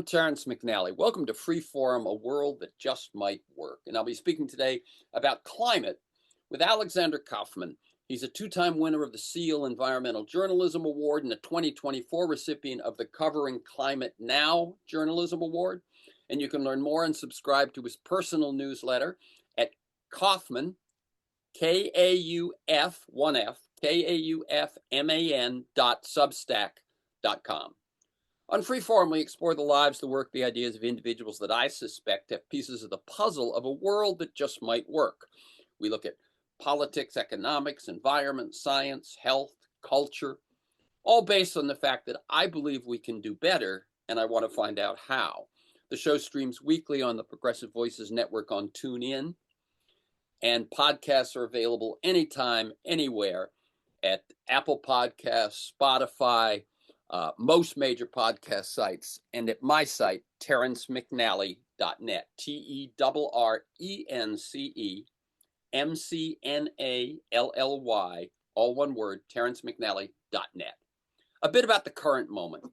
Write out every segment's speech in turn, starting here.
Terrence McNally. Welcome to Freeform, a world that just might work. And I'll be speaking today about climate with Alexander KAUFMAN. He's a two-time winner of the SEAL Environmental Journalism Award and a 2024 recipient of the Covering Climate Now Journalism Award. And you can learn more and subscribe to his personal newsletter at KAUFMAN, K-A-U-F, one F, KAUFMAN.substack.com. On Freeform, we explore the lives, the work, the ideas of individuals that I suspect have pieces of the puzzle of a world that just might work. We look at politics, economics, environment, science, health, culture, all based on the fact that I believe we can do better, and I want to find out how. The show streams weekly on the Progressive Voices Network on TuneIn, and podcasts are available anytime, anywhere at Apple Podcasts, Spotify, most major podcast sites, and at my site, terrencemcnally.net, TERRENCEMCNALLY, all one word, terrencemcnally.net. A bit about the current moment.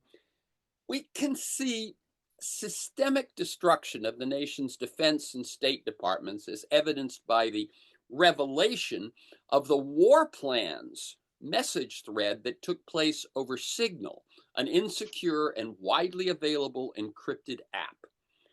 We can see systemic destruction of the nation's defense and state departments as evidenced by the revelation of the war plans message thread that took place over Signal, an insecure and widely available encrypted app.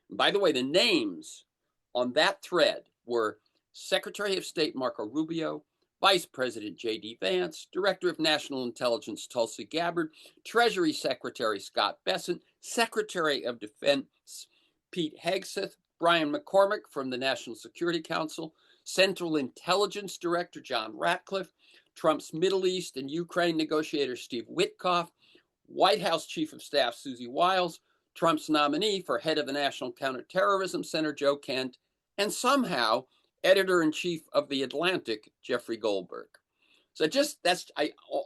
And by the way, the names on that thread were Secretary of State Marco Rubio, Vice President J.D. Vance, Director of National Intelligence Tulsi Gabbard, Treasury Secretary Scott Bessent, Secretary of Defense Pete Hegseth, Brian McCormick from the National Security Council, Central Intelligence Director John Ratcliffe, Trump's Middle East and Ukraine negotiator Steve Witkoff, White House Chief of Staff Susie Wiles, Trump's nominee for head of the National Counterterrorism Center Joe Kent, and somehow editor-in-chief of The Atlantic Jeffrey Goldberg. So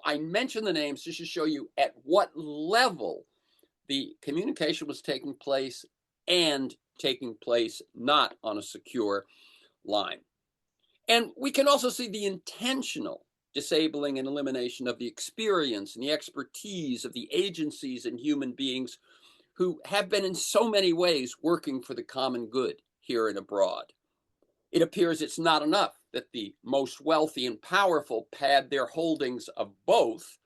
I mentioned the names just to show you at what level the communication was taking place and taking place not on a secure line. And we can also see the intentional disabling and elimination of the experience and the expertise of the agencies and human beings who have been in so many ways working for the common good here and abroad. It appears it's not enough that the most wealthy and powerful pad their holdings of both,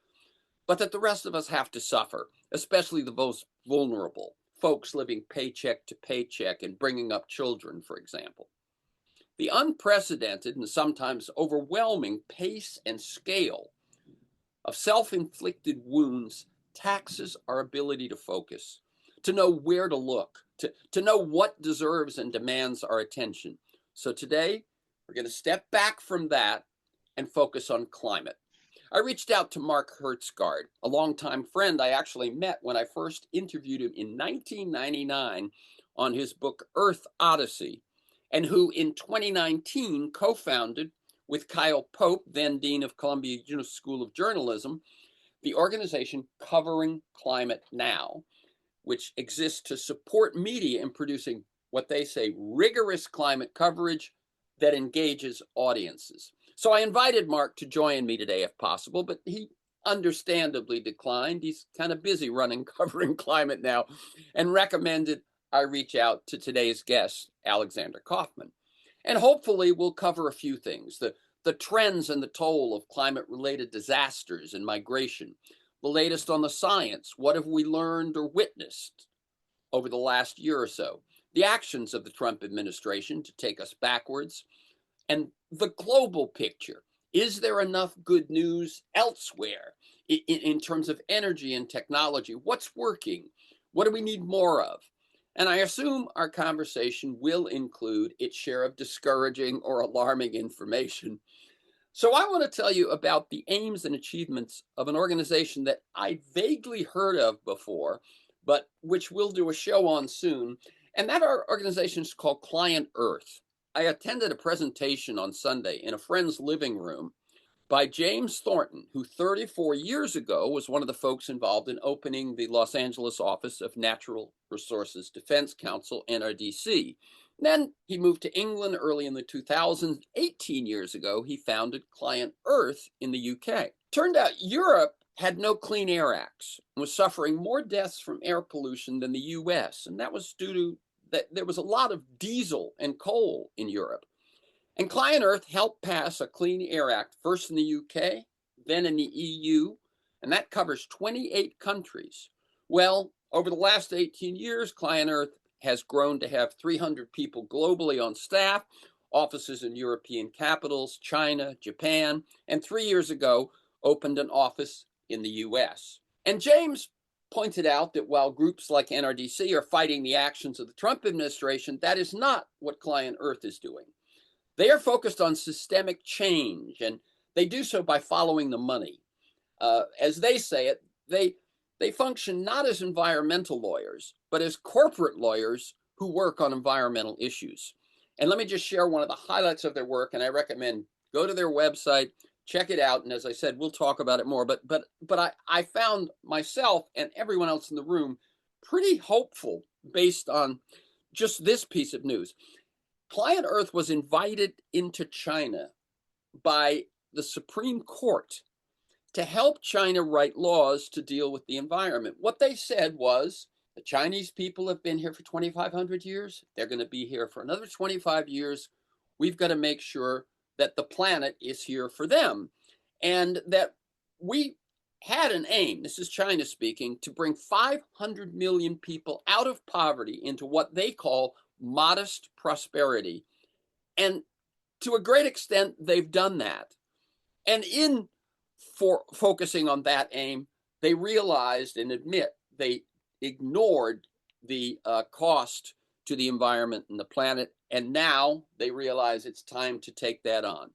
but that the rest of us have to suffer, especially the most vulnerable, folks living paycheck to paycheck and bringing up children, for example. The unprecedented and sometimes overwhelming pace and scale of self-inflicted wounds taxes our ability to focus, to know where to look, to know what deserves and demands our attention. So today, we're going to step back from that and focus on climate. I reached out to Mark Hertsgaard, a longtime friend I actually met when I first interviewed him in 1999 on his book Earth Odyssey, and who in 2019 co-founded with Kyle Pope, then Dean of Columbia School of Journalism, the organization Covering Climate Now, which exists to support media in producing what they say rigorous climate coverage that engages audiences. So I invited Mark to join me today if possible, but he understandably declined. He's kind of busy running Covering Climate Now and recommended I reach out to today's guest, Alexander KAUFMAN. And hopefully we'll cover a few things, the trends and the toll of climate-related disasters and migration, the latest on the science, what have we learned or witnessed over the last year or so, the actions of the Trump administration to take us backwards, and the global picture. Is there enough good news elsewhere in terms of energy and technology? What's working? What do we need more of? And I assume our conversation will include its share of discouraging or alarming information. So I want to tell you about the aims and achievements of an organization that I vaguely heard of before, but which we'll do a show on soon. And that organization is called Client Earth. I attended a presentation on Sunday in a friend's living room by James Thornton, who 34 years ago was one of the folks involved in opening the Los Angeles office of Natural Resources Defense Council, NRDC. Then he moved to England early in the 2000s. 18 years ago, he founded Client Earth in the UK. Turned out Europe had no Clean Air Acts and was suffering more deaths from air pollution than the US. And that was due to that there was a lot of diesel and coal in Europe. And Client Earth helped pass a Clean Air Act, first in the UK, then in the EU, and that covers 28 countries. Well, over the last 18 years, Client Earth has grown to have 300 people globally on staff, offices in European capitals, China, Japan, and 3 years ago opened an office in the US. And James pointed out that while groups like NRDC are fighting the actions of the Trump administration, that is not what Client Earth is doing. They are focused on systemic change, and they do so by following the money. As they say it, they function not as environmental lawyers, but as corporate lawyers who work on environmental issues. And let me just share one of the highlights of their work, and I recommend go to their website, check it out, and as I said, we'll talk about it more. But I found myself and everyone else in the room pretty hopeful based on just this piece of news. Client Earth was invited into China by the Supreme Court to help China write laws to deal with the environment. What they said was, the Chinese people have been here for 2,500 years. They're going to be here for another 25 years. We've got to make sure that the planet is here for them. And that we had an aim, this is China speaking, to bring 500 million people out of poverty into what they call modest prosperity. And to a great extent, they've done that. And in focusing on that aim, they realized and admit they ignored the cost to the environment and the planet. And now they realize it's time to take that on.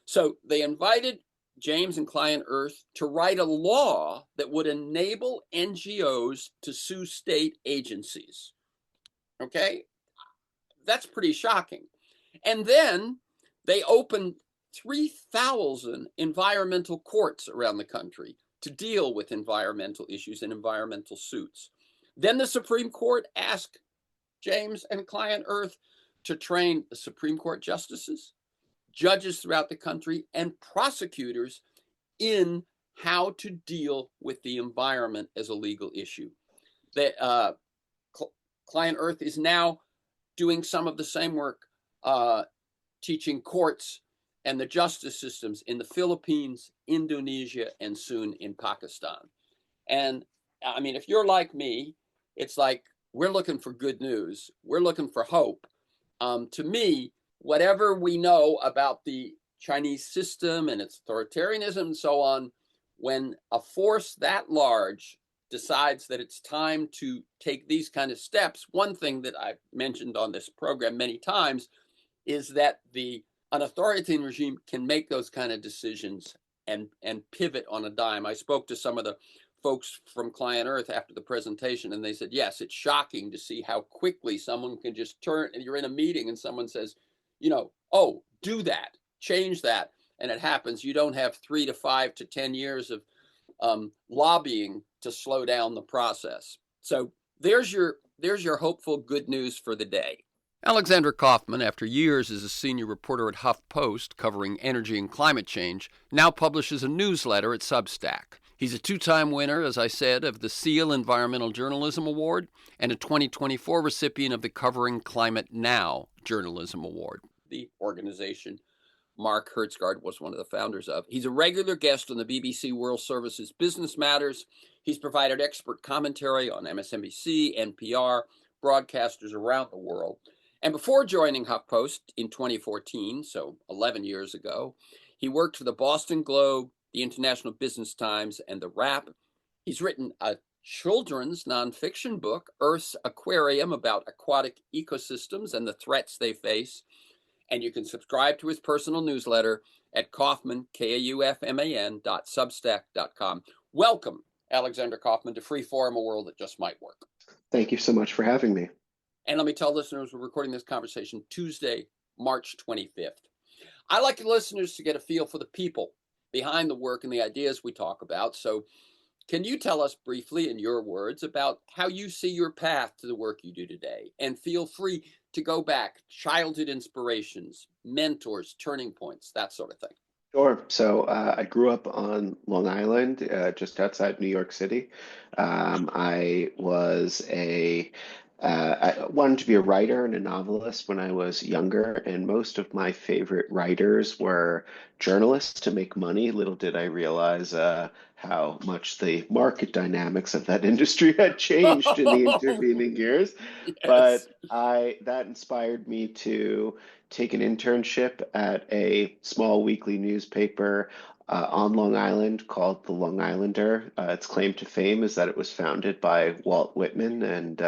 So they invited James and Client Earth to write a law that would enable NGOs to sue state agencies. Okay? That's pretty shocking. And then they opened 3,000 environmental courts around the country to deal with environmental issues and environmental suits. Then the Supreme Court asked James and Client Earth to train the Supreme Court justices, judges throughout the country, and prosecutors in how to deal with the environment as a legal issue. Client Earth is now doing some of the same work, teaching courts and the justice systems in the Philippines, Indonesia, and soon in Pakistan. And I mean, if you're like me, it's like we're looking for good news. We're looking for hope. To me, whatever we know about the Chinese system and its authoritarianism and so on, when a force that large decides that it's time to take these kind of steps, one thing that I've mentioned on this program many times is that an authoritarian regime can make those kind of decisions and pivot on a dime. I spoke to some of the folks from Client Earth after the presentation, and they said, yes, it's shocking to see how quickly someone can just turn, and you're in a meeting and someone says, oh, do that, change that, and it happens. You don't have 3 to 5 to 10 years of lobbying to slow down the process. So there's your hopeful good news for the day. Alexander KAUFMAN, after years as a senior reporter at HuffPost covering energy and climate change, now publishes a newsletter at Substack. He's a 2-time winner, as I said, of the SEAL Environmental Journalism Award and a 2024 recipient of the Covering Climate Now Journalism Award. The organization Mark Hertsgaard was one of the founders of. He's a regular guest on the BBC World Service's Business Matters. He's provided expert commentary on MSNBC, NPR, broadcasters around the world. And before joining HuffPost in 2014, so 11 years ago, he worked for the Boston Globe, the International Business Times, and The Wrap. He's written a children's nonfiction book, Earth's Aquarium, about aquatic ecosystems and the threats they face. And you can subscribe to his personal newsletter at Kaufman, KAUFMAN.substack.com. Welcome, Alexander KAUFMAN, to Freeform, a world that just might work. Thank you so much for having me. And let me tell listeners, we're recording this conversation Tuesday, March 25th. I like listeners to get a feel for the people behind the work and the ideas we talk about. So can you tell us briefly, in your words, about how you see your path to the work you do today? And feel free to go back, childhood inspirations, mentors, turning points, that sort of thing. Sure. So I grew up on Long Island, just outside New York City. I wanted to be a writer and a novelist when I was younger, and most of my favorite writers were journalists to make money. Little did I realize how much the market dynamics of that industry had changed in the Oh, intervening years. yes. But that inspired me to take an internship at a small weekly newspaper on Long Island called The Long Islander. Its claim to fame is that it was founded by Walt Whitman and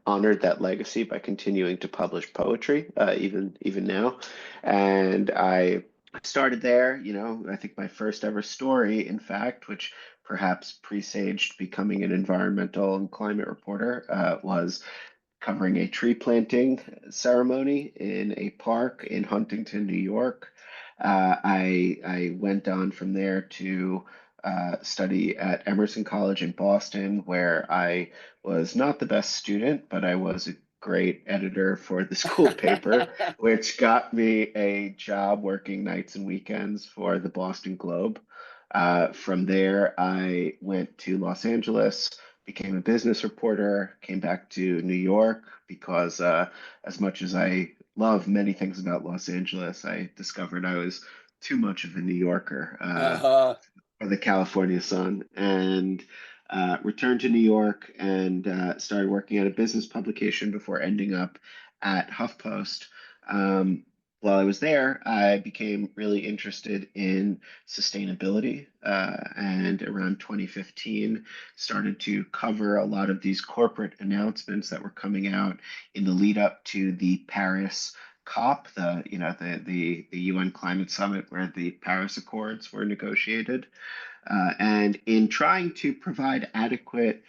honored that legacy by continuing to publish poetry, even now. And I started there, I think my first ever story, in fact, which perhaps presaged becoming an environmental and climate reporter, was covering a tree planting ceremony in a park in Huntington, New York. I went on from there to study at Emerson College in Boston, where I was not the best student, but I was a great editor for the school paper, which got me a job working nights and weekends for the Boston Globe. From there, I went to Los Angeles, became a business reporter, came back to New York because as much as I love many things about Los Angeles, I discovered I was too much of a New Yorker Uh-huh. for the California sun, and returned to New York and started working at a business publication before ending up at HuffPost. Um, while I was there, I became really interested in sustainability, and around 2015, started to cover a lot of these corporate announcements that were coming out in the lead up to the Paris COP, the UN climate summit where the Paris Accords were negotiated. And in trying to provide adequate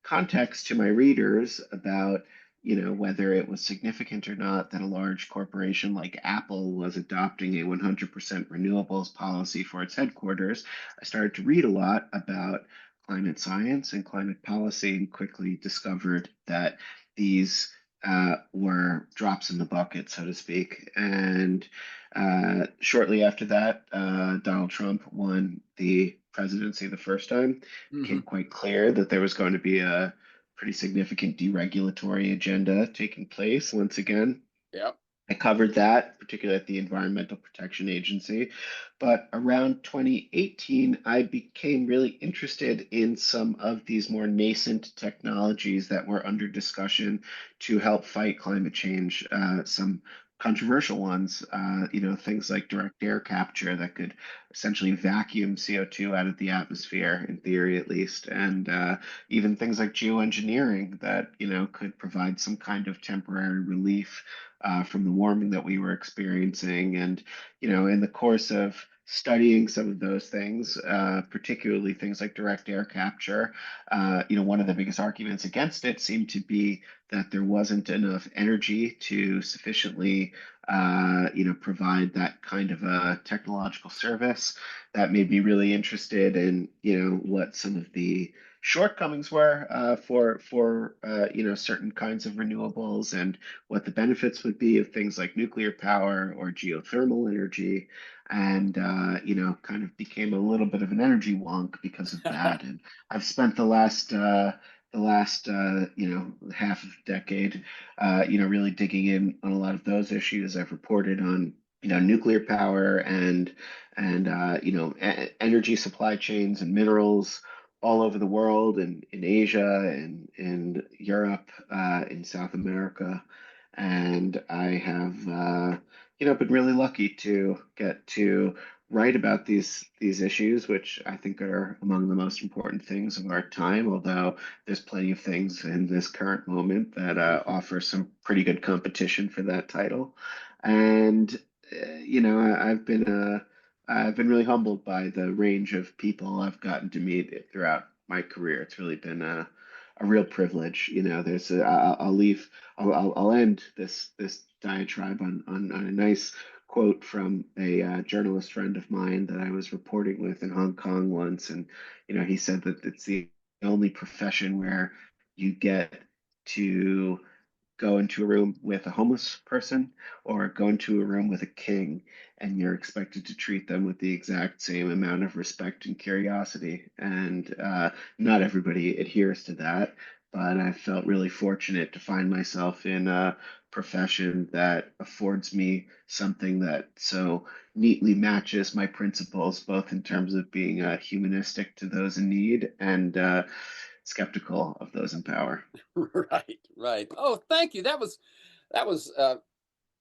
context to my readers about, whether it was significant or not that a large corporation like Apple was adopting a 100% renewables policy for its headquarters, I started to read a lot about climate science and climate policy and quickly discovered that these were drops in the bucket, so to speak. And shortly after that, Donald Trump won the presidency the first time. It became Hmm. quite clear that there was going to be a pretty significant deregulatory agenda taking place once again. Yep. I covered that, particularly at the Environmental Protection Agency. But around 2018, I became really interested in some of these more nascent technologies that were under discussion to help fight climate change. Some controversial ones, things like direct air capture that could essentially vacuum CO2 out of the atmosphere, in theory at least, and even things like geoengineering that, could provide some kind of temporary relief from the warming that we were experiencing. And, in the course of studying some of those things, particularly things like direct air capture, one of the biggest arguments against it seemed to be that there wasn't enough energy to sufficiently, provide that kind of a technological service. That made me really interested in, what some of the shortcomings were for certain kinds of renewables and what the benefits would be of things like nuclear power or geothermal energy, and kind of became a little bit of an energy wonk because of that. And I've spent the last half of decade, really digging in on a lot of those issues. I've reported on nuclear power and energy supply chains and minerals all over the world, in Asia and in Europe, in South America. And I have, been really lucky to get to write about these issues, which I think are among the most important things of our time, although there's plenty of things in this current moment that offer some pretty good competition for that title. And, I've been really humbled by the range of people I've gotten to meet throughout my career. It's really been a real privilege. I'll end this diatribe on a nice quote from a journalist friend of mine that I was reporting with in Hong Kong once, and he said that it's the only profession where you get to go into a room with a homeless person or go into a room with a king, and you're expected to treat them with the exact same amount of respect and curiosity. And not everybody adheres to that, but I felt really fortunate to find myself in a profession that affords me something that so neatly matches my principles, both in terms of being humanistic to those in need and skeptical of those in power. Right, right. Oh, thank you. That was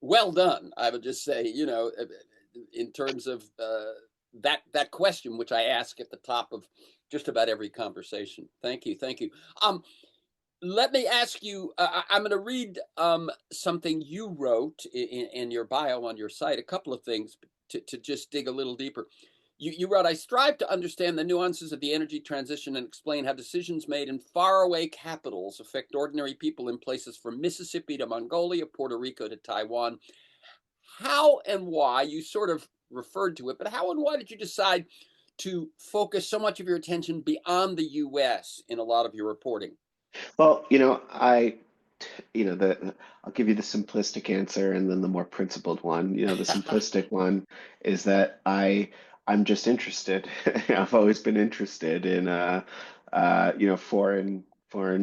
well done. I would just say, in terms of that question, which I ask at the top of just about every conversation. Thank you, thank you. Um, Let me ask you. I'm going to read something you wrote in your bio on your site. A couple of things to just dig a little deeper. You wrote, I strive to understand the nuances of the energy transition and explain how decisions made in faraway capitals affect ordinary people in places from Mississippi to Mongolia, Puerto Rico to Taiwan. How and why, you sort of referred to it, but how and why did you decide to focus so much of your attention beyond the US in a lot of your reporting? Well, I'll give you the simplistic answer and then the more principled one. The simplistic one is that I'm just interested. I've always been interested in foreign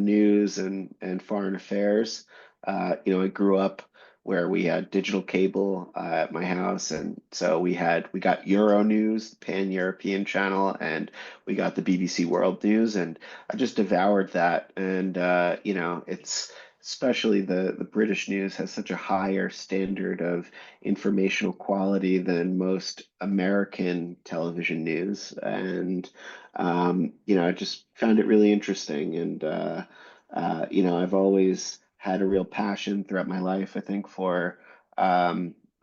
news and foreign affairs. I grew up where we had digital cable at my house, and so we got Euro News, the pan-European channel, and we got the BBC World News, and I just devoured that. And it's especially the British news has such a higher standard of informational quality than most American television news. And I just found it really interesting. And I've always had a real passion throughout my life, I think, for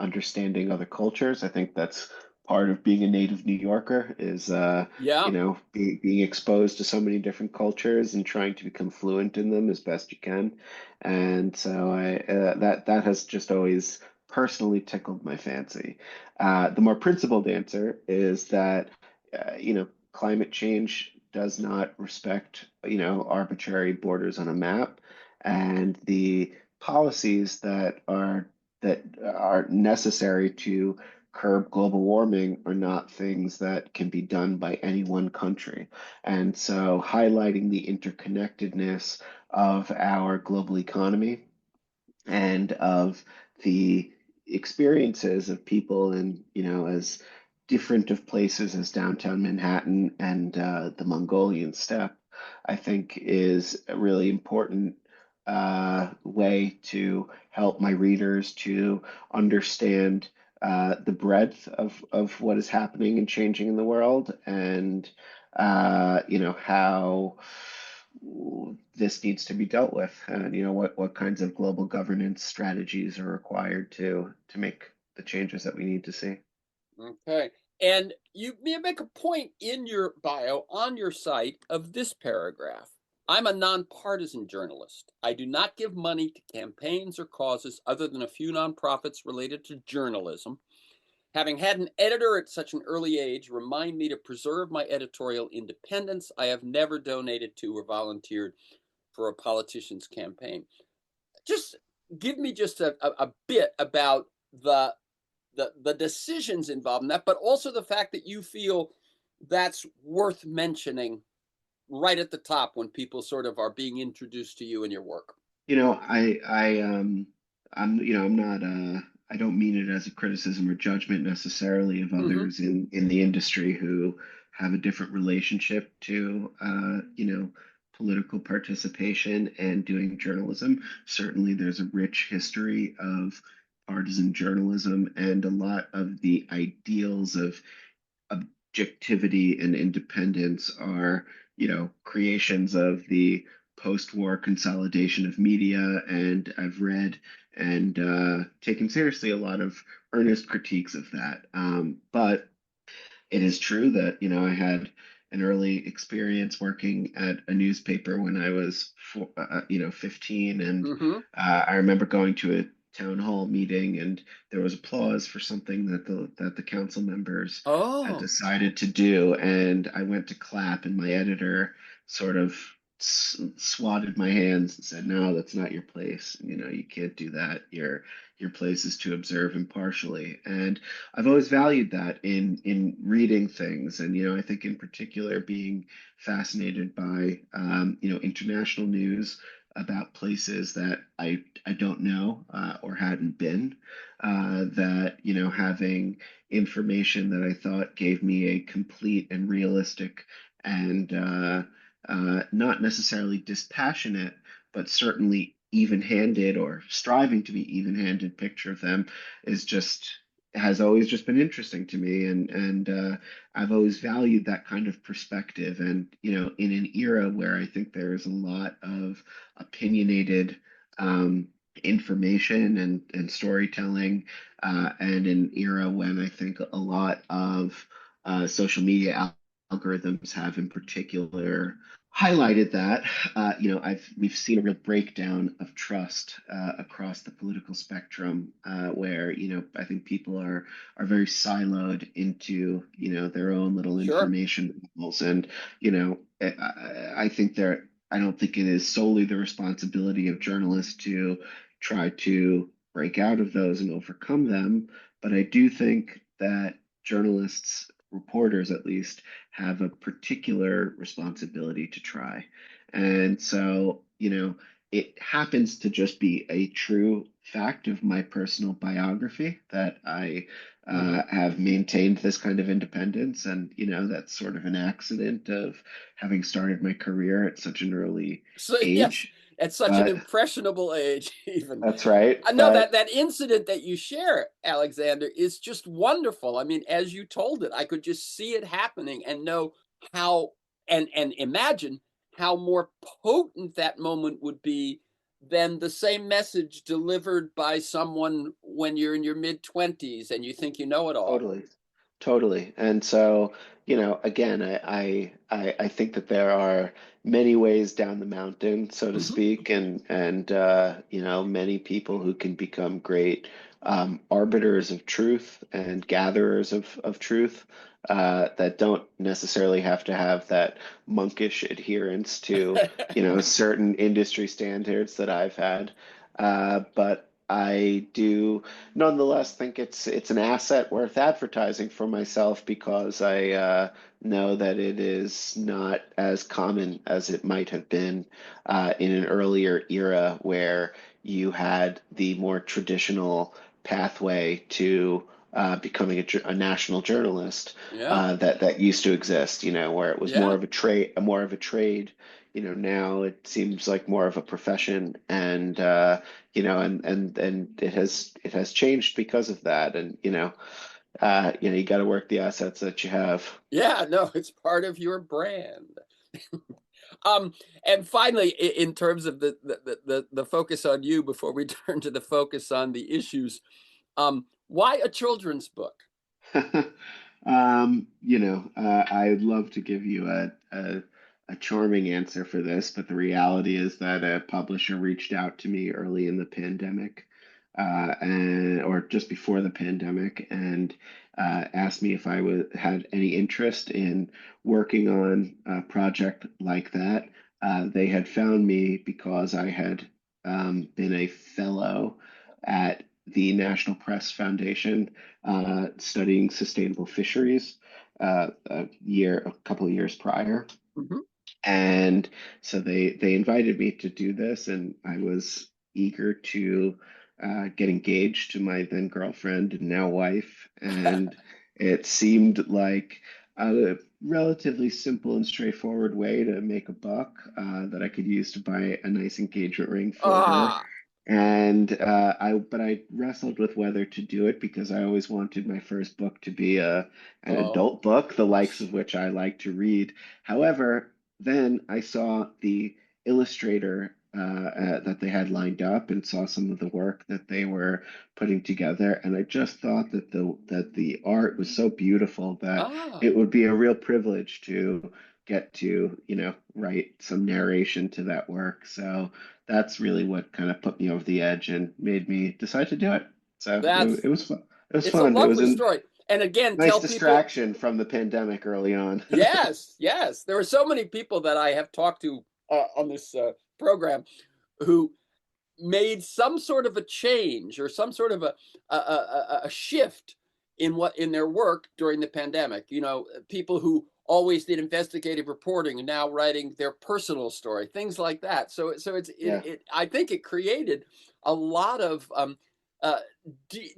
understanding other cultures. I think that's part of being a native New Yorker is Yeah. being exposed to so many different cultures and trying to become fluent in them as best you can. And so that has just always personally tickled my fancy. The more principled answer is that climate change does not respect arbitrary borders on a map, and the policies that are necessary to curb global warming are not things that can be done by any one country. And so highlighting the interconnectedness of our global economy and of the experiences of people in, as different of places as downtown Manhattan and the Mongolian steppe, I think is a really important way to help my readers to understand the breadth of what is happening and changing in the world, and how this needs to be dealt with, and what kinds of global governance strategies are required to make the changes that we need to see. Okay. And you make a point in your bio on your site of this paragraph. I'm a nonpartisan journalist. I do not give money to campaigns or causes other than a few nonprofits related to journalism. Having had an editor at such an early age remind me to preserve my editorial independence, I have never donated to or volunteered for a politician's campaign. Just give me just a bit about the decisions involved in that, but also the fact that you feel that's worth mentioning right at the top when people sort of are being introduced to you and your work. I'm not I don't mean it as a criticism or judgment necessarily of Mm-hmm. others in the industry who have a different relationship to political participation and doing journalism. Certainly there's a rich history of partisan journalism, and a lot of the ideals of objectivity and independence are, creations of the post-war consolidation of media. And I've read and taken seriously a lot of earnest critiques of that. But it is true that, I had an early experience working at a newspaper when I was, 15, and Mm-hmm. I remember going to a town hall meeting, and there was applause for something that the council members had Oh, decided to do, and I went to clap, and my editor sort of swatted my hands and said, "No, that's not your place. You can't do that. Your place is to observe impartially." And I've always valued that in reading things, and I think in particular being fascinated by international news about places that I don't know or hadn't been. That having information that I thought gave me a complete and realistic and not necessarily dispassionate, but certainly even-handed or striving to be even-handed picture of them is just has always just been interesting to me, and I've always valued that kind of perspective. And in an era where I think there is a lot of opinionated information and storytelling, and an era when I think a lot of social media algorithms have in particular highlighted that. We've seen a real breakdown of trust across the political spectrum, where I think people are very siloed into their own little Sure. information bubbles. And I think I don't think it is solely the responsibility of journalists to try to break out of those and overcome them, but I do think that journalists, reporters at least, have a particular responsibility to try. And so, it happens to just be a true fact of my personal biography that I Hmm. have maintained this kind of independence. And, that's sort of an accident of having started my career at such an early So yes, age. at such an But impressionable age, even. that's right. I know that But that incident that you share, Alexander, is just wonderful. I mean, as you told it, I could just see it happening and know how and imagine how more potent that moment would be than the same message delivered by someone when you're in your mid 20s and you think you know it all. totally. Totally. And so, again, I think that there are many ways down the mountain, so to Mhm. speak, and many people who can become great arbiters of truth and gatherers of truth, that don't necessarily have to have that monkish adherence to, certain industry standards that I've had. But I do nonetheless think it's an asset worth advertising for myself, because I know that it is not as common as it might have been in an earlier era where you had the more traditional pathway to becoming a national journalist Yeah. that used to exist, where it was more Yeah. of a trade, more of a trade. Now it seems like more of a profession, and it has changed because of that. And you got to work the assets that you have. Yeah, no, it's part of your brand. Um, and finally, in terms of the focus on you before we turn to the focus on the issues, why a children's book? I'd love to give you a charming answer for this, but the reality is that a publisher reached out to me early in the pandemic, and or just before the pandemic, and asked me if I had any interest in working on a project like that. They had found me because I had been a fellow at the National Press Foundation, studying sustainable fisheries a couple of years prior. Mhm. And so they invited me to do this, and I was eager to get engaged to my then girlfriend and now wife. And it seemed like a relatively simple and straightforward way to make a buck, that I could use to buy a nice engagement ring for her. Ah, And but I wrestled with whether to do it, because I always wanted my first book to be an oh, adult book, the likes of which I like to read. However, then I saw the illustrator that they had lined up, and saw some of the work that they were putting together, and I just thought that the art was so beautiful that ah, it would be a real privilege to get to, write some narration to that work. So that's really what kind of put me over the edge and made me decide to do it. So that's it was fun. It was it's a fun. It was lovely a story. And again, nice tell people, distraction from the pandemic early on. yes, yes. There are so many people that I have talked to on this program who made some sort of a change or some sort of a shift in their work during the pandemic. You know, people who always did investigative reporting and now writing their personal story, things like that. Yeah. I think it created a lot of uh,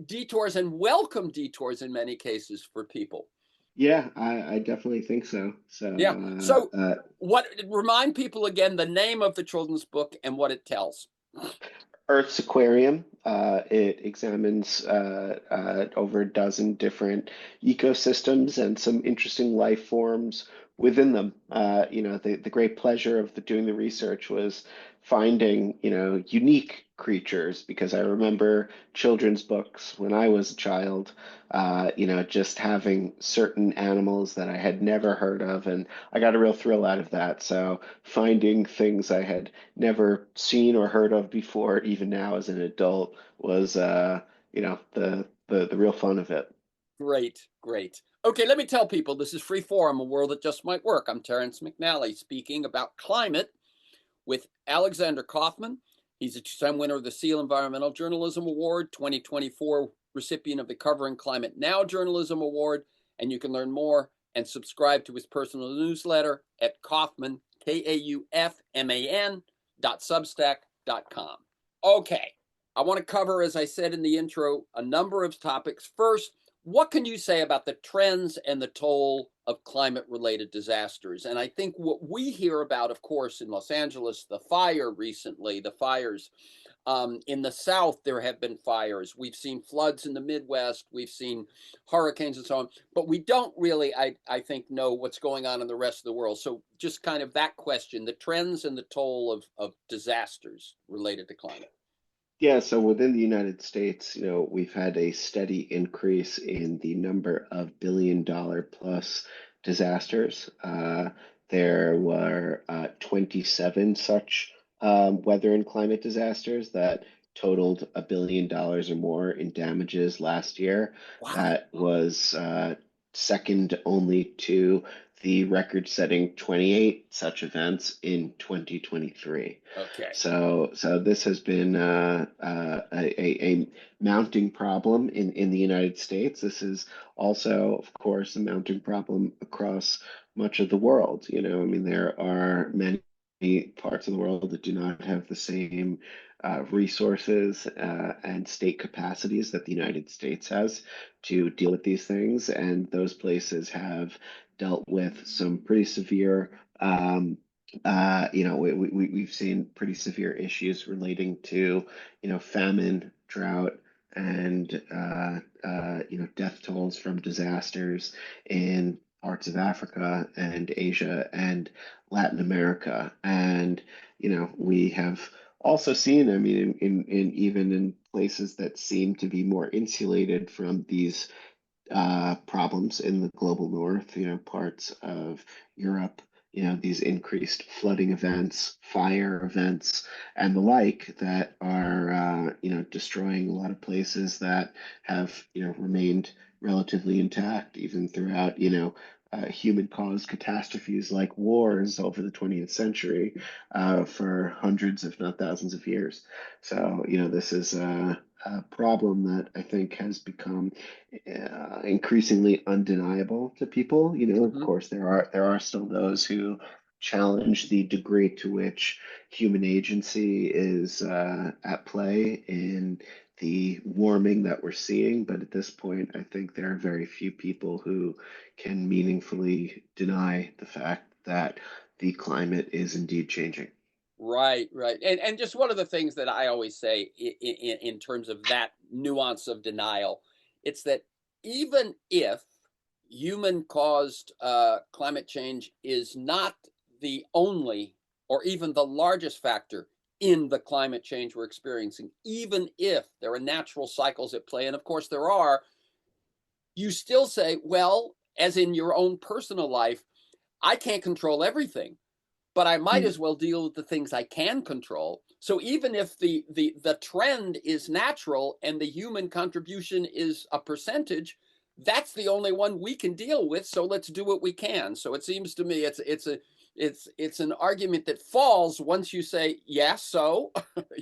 detours and welcome detours in many cases for people. Yeah, I definitely think so. Yeah. So, Uh, what remind people again the name of the children's book and what it tells? Earth's Aquarium. It examines over a dozen different ecosystems and some interesting life forms within them. The great pleasure of doing the research was finding, unique creatures because I remember children's books when I was a child, just having certain animals that I had never heard of, and I got a real thrill out of that. So finding things I had never seen or heard of before, even now as an adult, was the real fun of it. Great, great. Okay, let me tell people this is Free Forum, a world that just might work. I'm Terrence McNally speaking about climate with Alexander Kaufman. He's a two-time winner of the Seal Environmental Journalism Award, 2024 recipient of the Covering Climate Now Journalism Award, and you can learn more and subscribe to his personal newsletter at Kaufman, KAUFMAN.substack.com. Okay, I want to cover, as I said in the intro, a number of topics. First, what can you say about the trends and the toll of climate-related disasters? And I think what we hear about, of course, in Los Angeles, the fire recently, the fires in the South, there have been fires. We've seen floods in the Midwest. We've seen hurricanes and so on. But we don't really, I think, know what's going on in the rest of the world. So just kind of that question, the trends and the toll of disasters related to climate. Yeah, so within the United States, we've had a steady increase in the number of billion-dollar plus disasters. There were 27 such weather and climate disasters that totaled $1 billion or more in damages last year. Wow. That was second only to the record-setting 28 such events in 2023. Okay. So this has been a mounting problem in the United States. This is also, of course, a mounting problem across much of the world. I mean, there are many parts of the world that do not have the same resources and state capacities that the United States has to deal with these things, and those places have dealt with some pretty severe we've seen pretty severe issues relating to, famine, drought, and death tolls from disasters in parts of Africa and Asia and Latin America. And, we have also seen, I mean, in even in places that seem to be more insulated from these problems in the global north, parts of Europe, these increased flooding events, fire events, and the like that are, destroying a lot of places that have, remained relatively intact even throughout, human-caused catastrophes like wars over the 20th century for hundreds, if not thousands of years. So, this is a problem that I think has become increasingly undeniable to people. Of Mm-hmm. course, there are still those who challenge the degree to which human agency is at play in the warming that we're seeing. But at this point, I think there are very few people who can meaningfully deny the fact that the climate is indeed changing. Right, right. And just one of the things that I always say in terms of that nuance of denial, it's that even if human caused climate change is not the only or even the largest factor in the climate change we're experiencing, even if there are natural cycles at play, and of course there are, you still say, well, as in your own personal life, I can't control everything, but I might Mm. as well deal with the things I can control. So even if the trend is natural and the human contribution is a percentage, that's the only one we can deal with, so let's do what we can. So it seems to me it's an argument that falls once you say yes, so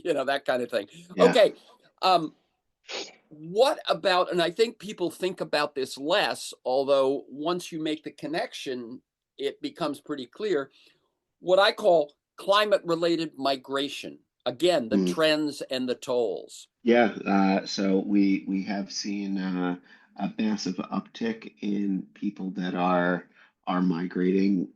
that kind of thing. Yeah. Okay. um what about, and I think people think about this less, although once you make the connection it becomes pretty clear, what I call climate related migration, again the Mm. trends and the tolls. Yeah, so we have seen a massive uptick in people that are migrating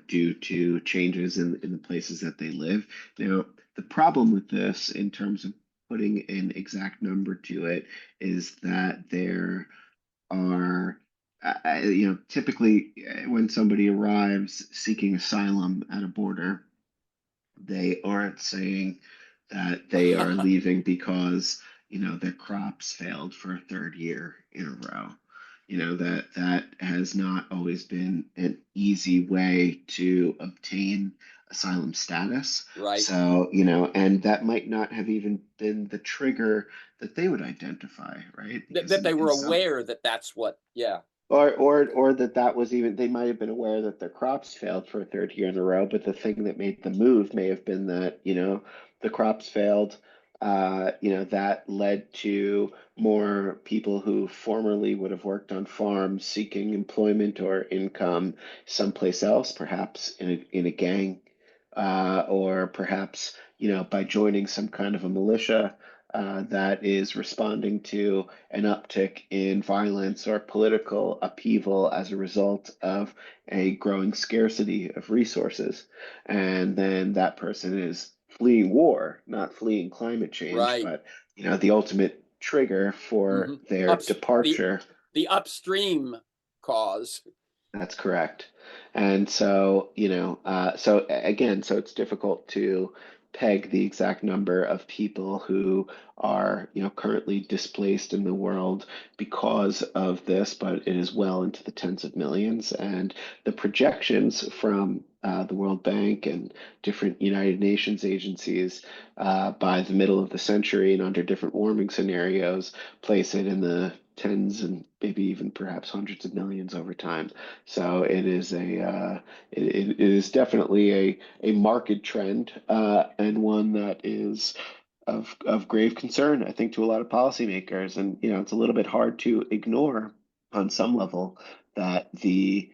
due to changes in the places that they live. Now, the problem with this, in terms of putting an exact number to it, is that there are, typically when somebody arrives seeking asylum at a border, they aren't saying that they are leaving because, their crops failed for a third year in a row. That has not always been an easy way to obtain asylum status. Right. So, and that might not have even been the trigger that they would identify, right? Because That they in were some aware that that's what, yeah. or that was even, they might have been aware that their crops failed for a third year in a row, but the thing that made them move may have been that, the crops failed. That led to more people who formerly would have worked on farms seeking employment or income someplace else, perhaps in a gang, or perhaps, by joining some kind of a militia that is responding to an uptick in violence or political upheaval as a result of a growing scarcity of resources. And then that person is fleeing war, not fleeing climate change, Right. but the ultimate trigger for Hmm. their Up the departure. the upstream cause. That's correct. And so, again, so it's difficult to peg the exact number of people who are, currently displaced in the world because of this, but it is well into the tens of millions. And the projections from the World Bank and different United Nations agencies by the middle of the century and under different warming scenarios place it in the tens and maybe even perhaps hundreds of millions over time. So it is definitely a market trend, and one that is of grave concern, I think, to a lot of policymakers. And it's a little bit hard to ignore on some level that the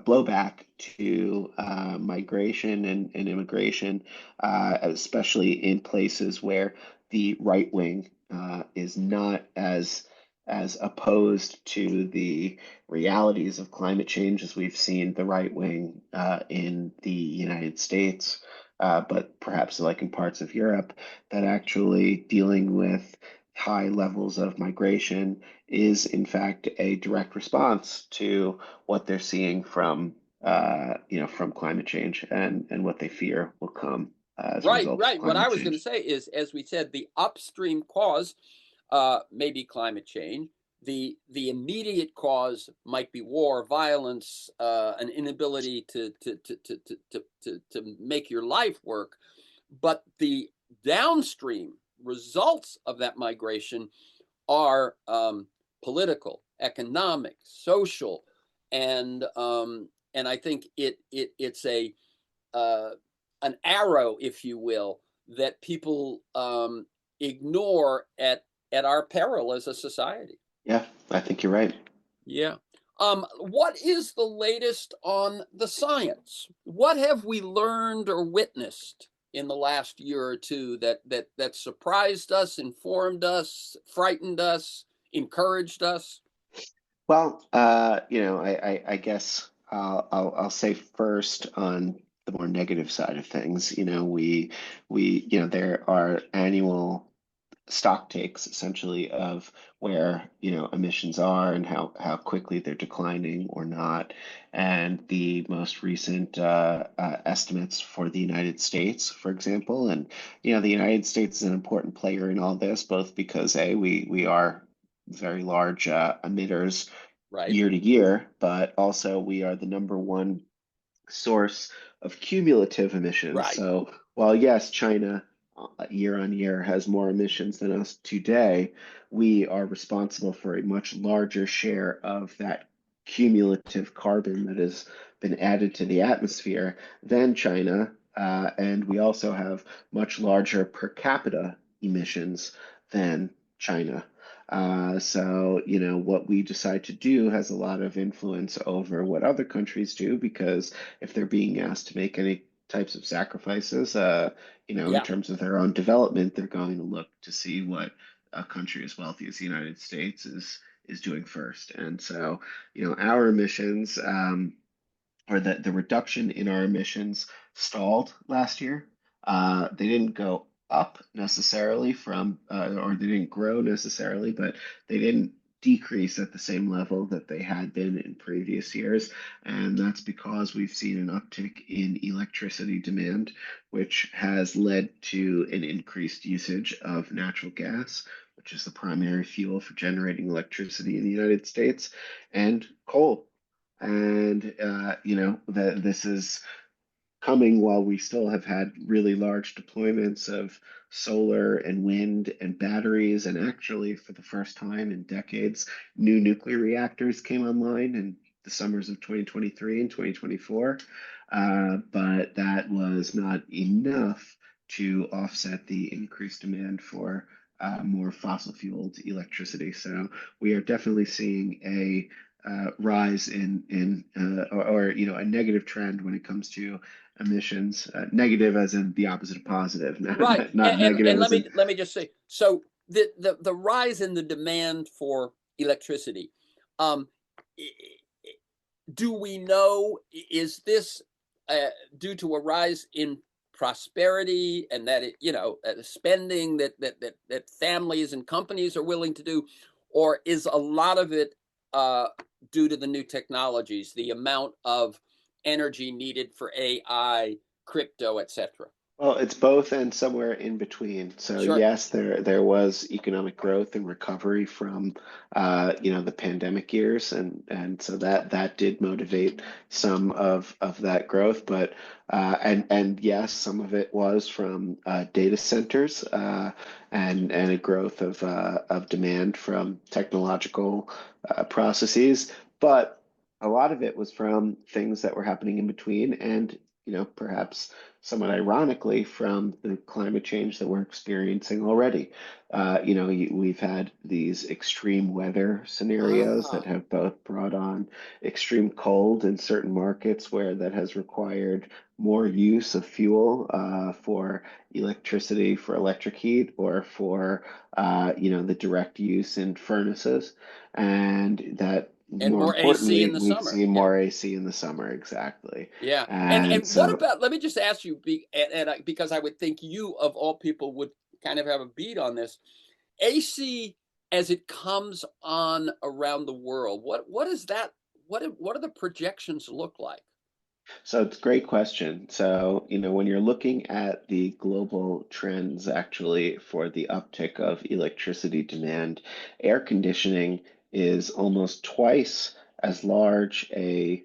blowback to migration and immigration, especially in places where the right wing is not as opposed to the realities of climate change as we've seen the right wing in the United States, but perhaps like in parts of Europe, that actually dealing with high levels of migration is in fact a direct response to what they're seeing from climate change and what they fear will come as a Right, result of right. What I climate was going to change. say is, as we said, the upstream cause may be climate change. The immediate cause might be war, violence, an inability to make your life work. But the downstream results of that migration are political, economic, social, and I think it's a uh, an arrow, if you will, that people ignore at our peril as a society. Yeah, I think you're right. Yeah. What is the latest on the science? What have we learned or witnessed in the last year or two that surprised us, informed us, frightened us, encouraged us? Well, I guess I'll say first on the more negative side of things. There are annual stock takes essentially of where emissions are and how quickly they're declining or not. And the most recent estimates for the United States, for example, and the United States is an important player in all this, both because we are very large emitters Right, year to year, but also we are the number one source of cumulative emissions. right, So while yes, China year on year has more emissions than us today, we are responsible for a much larger share of that cumulative carbon that has been added to the atmosphere than China. And we also have much larger per capita emissions than China. So, what we decide to do has a lot of influence over what other countries do, because if they're being asked to make any types of sacrifices, in Yeah. terms of their own development, they're going to look to see what a country as wealthy as the United States is doing first. And so, our emissions, or the reduction in our emissions stalled last year. They didn't go up necessarily or they didn't grow necessarily, but they didn't decrease at the same level that they had been in previous years. And that's because we've seen an uptick in electricity demand, which has led to an increased usage of natural gas, which is the primary fuel for generating electricity in the United States, and coal. And this is coming while we still have had really large deployments of solar and wind and batteries. And actually, for the first time in decades, new nuclear reactors came online in the summers of 2023 and 2024. But that was not enough to offset the increased demand for more fossil fueled electricity. So we are definitely seeing a rise or a negative trend when it comes to emissions. Negative as in the opposite of positive, not, Right. not, not And negative as in. let me just say, so the rise in the demand for electricity, um, do we know, is this due to a rise in prosperity, and that spending that families and companies are willing to do, or is a lot of it uh, due to the new technologies, the amount of energy needed for AI, crypto, etc.? Well, it's both and somewhere in between. So Sure. yes, there was economic growth and recovery from the pandemic years, and so that did motivate some of that growth. But and yes, some of it was from data centers, and a growth of demand from technological processes. But a lot of it was from things that were happening in between, and perhaps somewhat ironically, from the climate change that we're experiencing already. We've had these extreme weather scenarios that Ah, have both brought on extreme cold in certain markets, where that has required more use of fuel for electricity, for electric heat, or for the direct use in furnaces. And that, and more more AC in importantly, the we've summer. seen Yeah. more AC in the summer. Exactly. Yeah. And And what so about, let me just ask you, because I would think you of all people would kind of have a beat on this. AC, as it comes on around the world, what is that? What do the projections look like? So it's a great question. So, when you're looking at the global trends actually for the uptick of electricity demand, air conditioning is almost twice as large a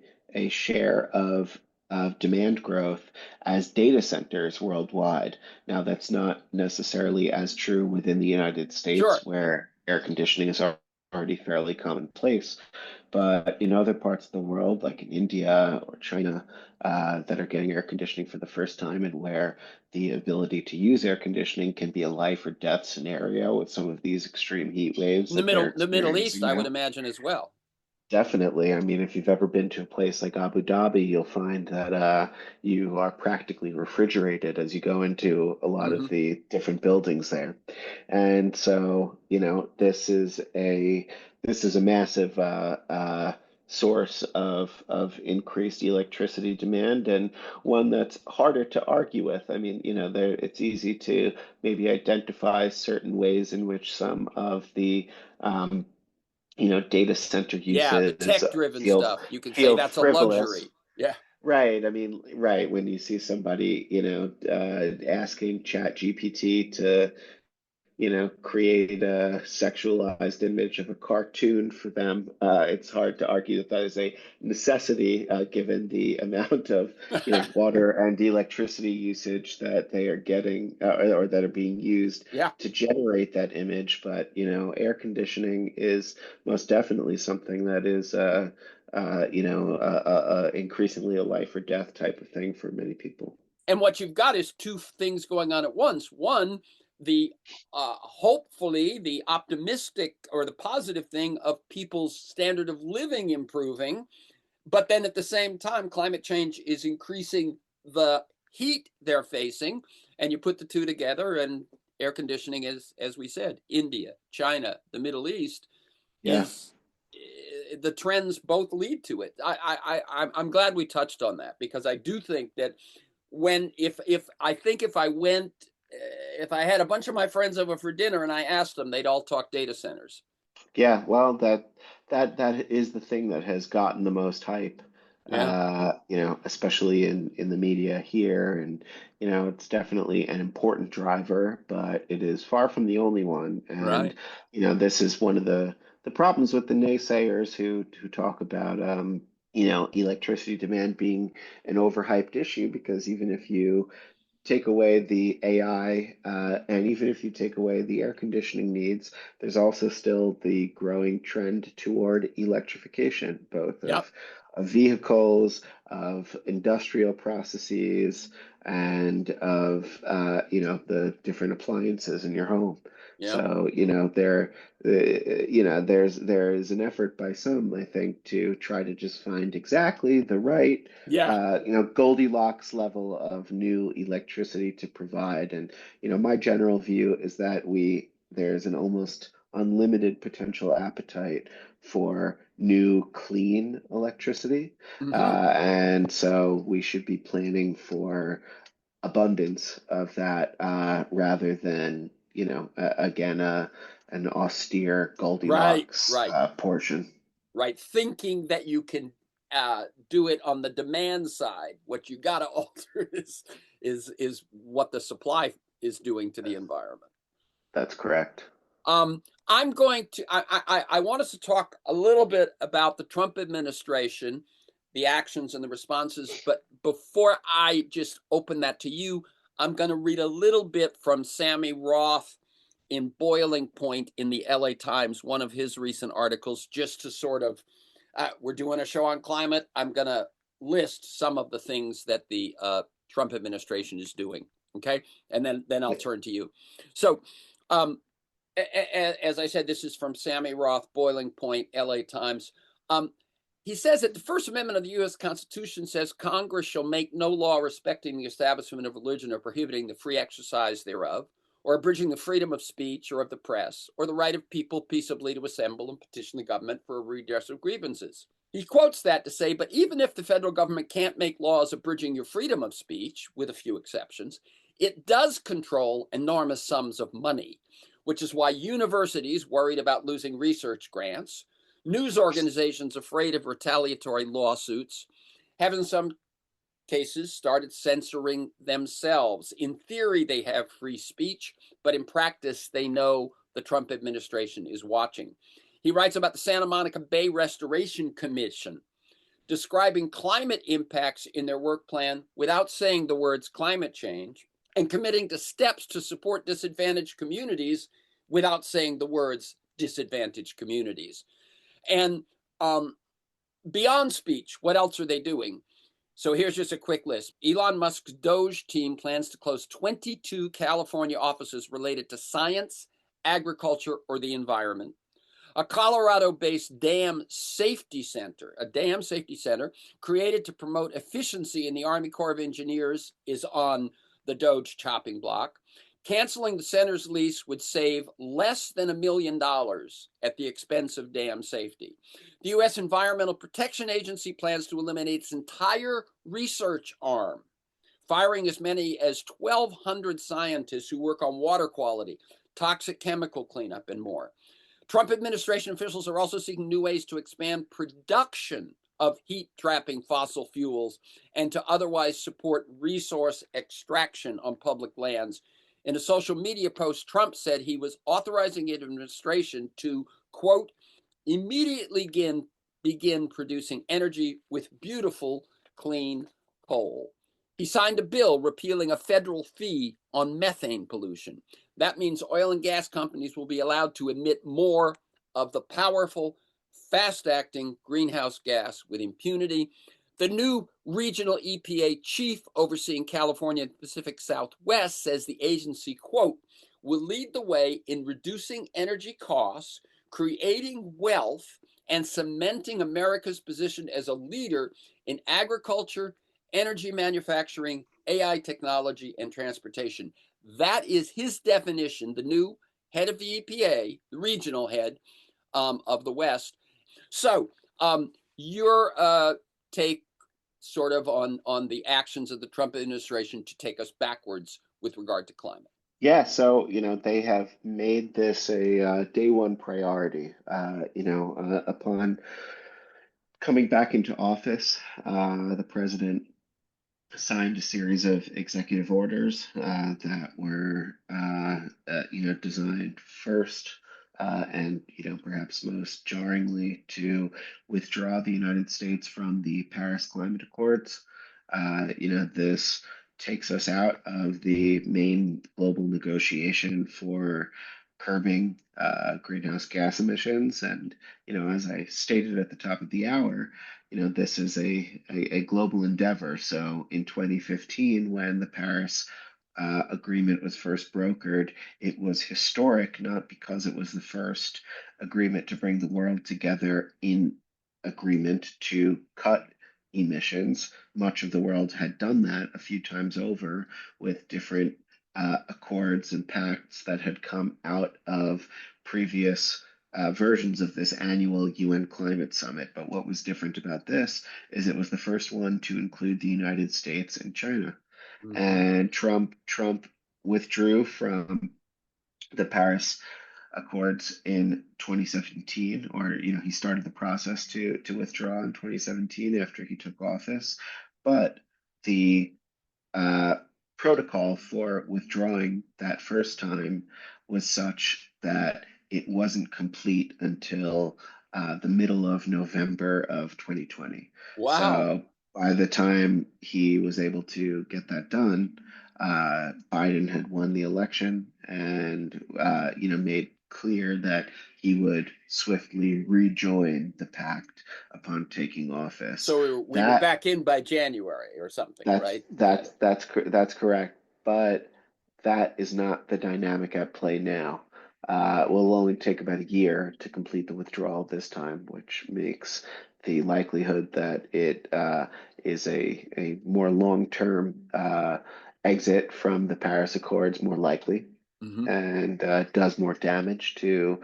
share of demand growth as data centers worldwide. Now, that's not necessarily as true within the United Sure. States, where air conditioning is already fairly commonplace. But in other parts of the world, like in India or China, that are getting air conditioning for the first time, and where the ability to use air conditioning can be a life or death scenario with some of these extreme heat waves In that they're The Middle East, experiencing I would now. imagine as well. Definitely. I mean, if you've ever been to a place like Abu Dhabi, you'll find that you are practically refrigerated as you go into a lot of Hmm. the different buildings there. And so, this is a massive source of increased electricity demand, and one that's harder to argue with. I mean, it's easy to maybe identify certain ways in which some of the data center Yeah, the uses tech-driven feel stuff. You can say feel that's a frivolous. luxury. Yeah. Right. I mean, right. When you see somebody, asking Chat GPT create a sexualized image of a cartoon for them. It's hard to argue that that is a necessity, given the amount of, water and electricity usage that they are getting, or that are being used Yeah. to generate that image. But, air conditioning is most definitely something that is, increasingly a life or death type of thing for many people. And what you've got is two things going on at once. One, the hopefully the optimistic or the positive thing of people's standard of living improving, but then at the same time, climate change is increasing the heat they're facing, and you put the two together, and air conditioning is, as we said, India, China, the Middle East Yeah. is the trends both lead to it. I'm glad we touched on that, because I do think that when if I think if I went if I had a bunch of my friends over for dinner and I asked them, they'd all talk data centers. Yeah, well, that is the thing that has gotten the most hype, Yeah, especially in the media here, and it's definitely an important driver, but it is far from the only one. And right. this is one of the problems with the naysayers who talk about electricity demand being an overhyped issue, because even if you take away the AI, and even if you take away the air conditioning needs, there's also still the growing trend toward electrification, both Yep. of vehicles, of industrial processes, and of the different appliances in your home. Yep. So, there is an effort by some, I think, to try to just find exactly the right Yeah. Goldilocks level of new electricity to provide. And, my general view is that there's an almost unlimited potential appetite for new clean electricity. Hmm. And so we should be planning for abundance of that, rather than, again, an austere Right. Goldilocks Right. portion. Right. Thinking that you can do it on the demand side. What you got to alter is what the supply is doing to the environment. That's correct. I'm going to. I want us to talk a little bit about the Trump administration, the actions and the responses. But before I just open that to you, I'm going to read a little bit from Sammy Roth in Boiling Point in the LA Times, one of his recent articles, just to sort of. We're doing a show on climate. I'm going to list some of the things that the Trump administration is doing. Okay, and then I'll turn to you. So. Um, as I said, this is from Sammy Roth, Boiling Point, LA Times. Um, he says that the First Amendment of the U.S. Constitution says Congress shall make no law respecting the establishment of religion or prohibiting the free exercise thereof, or abridging the freedom of speech or of the press, or the right of people peaceably to assemble and petition the government for a redress of grievances. He quotes that to say, but even if the federal government can't make laws abridging your freedom of speech, with a few exceptions, it does control enormous sums of money, which is why universities worried about losing research grants, news organizations afraid of retaliatory lawsuits, have in some cases started censoring themselves. In theory, they have free speech, but in practice, they know the Trump administration is watching. He writes about the Santa Monica Bay Restoration Commission, describing climate impacts in their work plan without saying the words climate change, and committing to steps to support disadvantaged communities without saying the words disadvantaged communities. And um, beyond speech, what else are they doing? So here's just a quick list. Elon Musk's Doge team plans to close 22 California offices related to science, agriculture, or the environment. A Colorado-based a dam safety center created to promote efficiency in the Army Corps of Engineers, is on the Doge chopping block. Canceling the center's lease would save less than $1 million at the expense of dam safety. The U.S. Environmental Protection Agency plans to eliminate its entire research arm, firing as many as 1,200 scientists who work on water quality, toxic chemical cleanup, and more. Trump administration officials are also seeking new ways to expand production of heat trapping fossil fuels and to otherwise support resource extraction on public lands, In a social media post, Trump said he was authorizing his administration to, quote, immediately begin producing energy with beautiful, clean coal. He signed a bill repealing a federal fee on methane pollution. That means oil and gas companies will be allowed to emit more of the powerful, fast acting greenhouse gas with impunity. The new regional EPA chief overseeing California and Pacific Southwest says the agency, quote, will lead the way in reducing energy costs, creating wealth, and cementing America's position as a leader in agriculture, energy manufacturing, AI technology, and transportation. That is his definition, the new head of the EPA, the regional head of the West. So, your take sort of on the actions of the Trump administration to take us backwards with regard to climate. Yeah, so they have made this a day one priority. Upon coming back into office, the president signed a series of executive orders that were, designed first and perhaps most jarringly to withdraw the United States from the Paris Climate Accords. This takes us out of the main global negotiation for curbing greenhouse gas emissions. And as I stated at the top of the hour, this is a global endeavor. So in 2015, when the Paris agreement was first brokered, it was historic, not because it was the first agreement to bring the world together in agreement to cut emissions. Much of the world had done that a few times over with different accords and pacts that had come out of previous versions of this annual UN climate summit. But what was different about this is it was the first one to include the United States and China. Mm-hmm. And Trump withdrew from the Paris Accords in 2017, or he started the process to withdraw in 2017 after he took office. But the uh, protocol for withdrawing that first time was such that it wasn't complete until the middle of November of 2020. Wow. So by the time he was able to get that done, Biden had won the election and made clear that he would swiftly rejoin the pact upon taking office. So we were That back in by January or something, right? Yeah. that's correct, but that is not the dynamic at play now. It will only take about a year to complete the withdrawal this time, which makes the likelihood that it is a more long-term exit from the Paris Accords more likely Mm-hmm. and does more damage to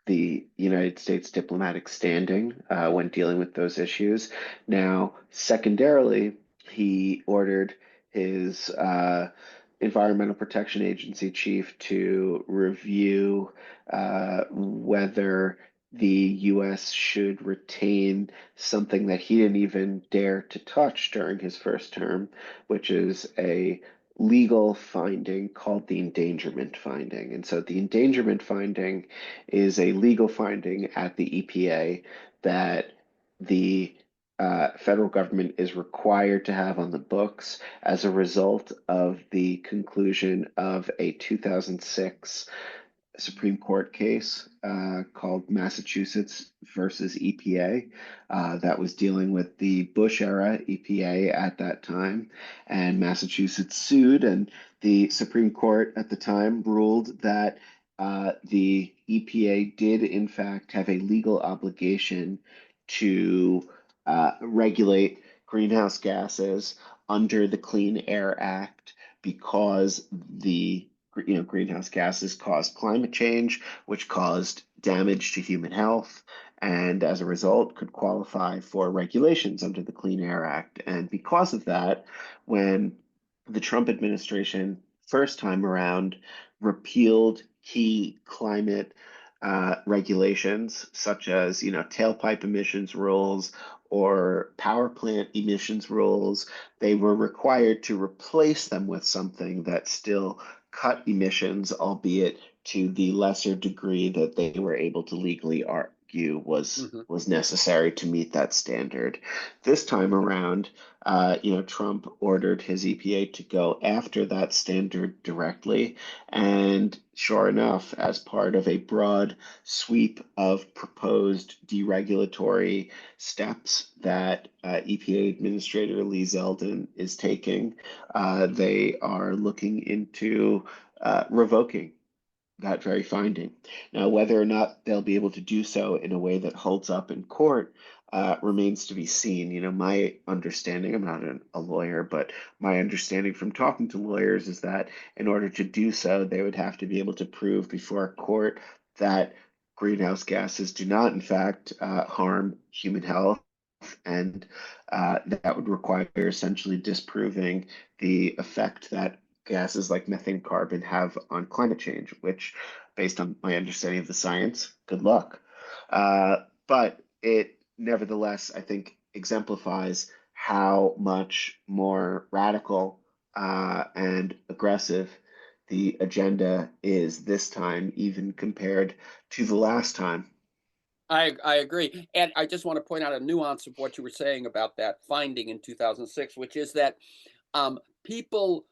the United States diplomatic standing when dealing with those issues. Now, secondarily, he ordered his Environmental Protection Agency chief to review whether the U.S. should retain something that he didn't even dare to touch during his first term, which is a legal finding called the endangerment finding. And so the endangerment finding is a legal finding at the EPA that the federal government is required to have on the books as a result of the conclusion of a 2006 Supreme Court case called Massachusetts versus EPA that was dealing with the Bush era EPA at that time. And Massachusetts sued, and the Supreme Court at the time ruled that the EPA did, in fact, have a legal obligation to regulate greenhouse gases under the Clean Air Act because the greenhouse gases caused climate change, which caused damage to human health, and as a result could qualify for regulations under the Clean Air Act. And because of that, when the Trump administration first time around repealed key climate regulations such as tailpipe emissions rules or power plant emissions rules, they were required to replace them with something that still cut emissions, albeit to the lesser degree that they were able to legally argue Hmm. was necessary to meet that standard. This time around, Trump ordered his EPA to go after that standard directly, and sure enough, as part of a broad sweep of proposed deregulatory steps that EPA Administrator Lee Zeldin is taking, they are looking into revoking that very finding. Now, whether or not they'll be able to do so in a way that holds up in court remains to be seen. My understanding, I'm not a lawyer, but my understanding from talking to lawyers is that in order to do so, they would have to be able to prove before a court that greenhouse gases do not, in fact, harm human health. And that would require essentially disproving the effect that gases like methane, carbon have on climate change, which, based on my understanding of the science, good luck. But it nevertheless, I think, exemplifies how much more radical and aggressive the agenda is this time, even compared to the last time. I agree. And I just want to point out a nuance of what you were saying about that finding in 2006, which is that people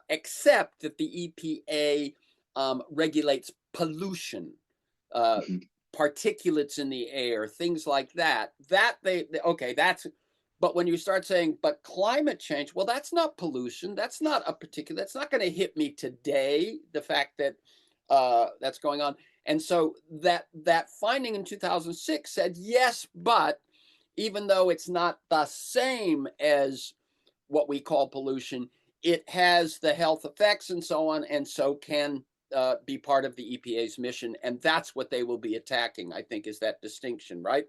accept that the EPA regulates pollution, uh, Mhm. particulates in the air, things like that. Okay, that's. But when you start saying, but climate change, well, that's not pollution. That's not a particular. That's not going to hit me today. The fact that that's going on, and so that finding in 2006 said yes, but even though it's not the same as what we call pollution, it has the health effects and so on, and so can be part of the EPA's mission. And that's what they will be attacking, I think, is that distinction, right?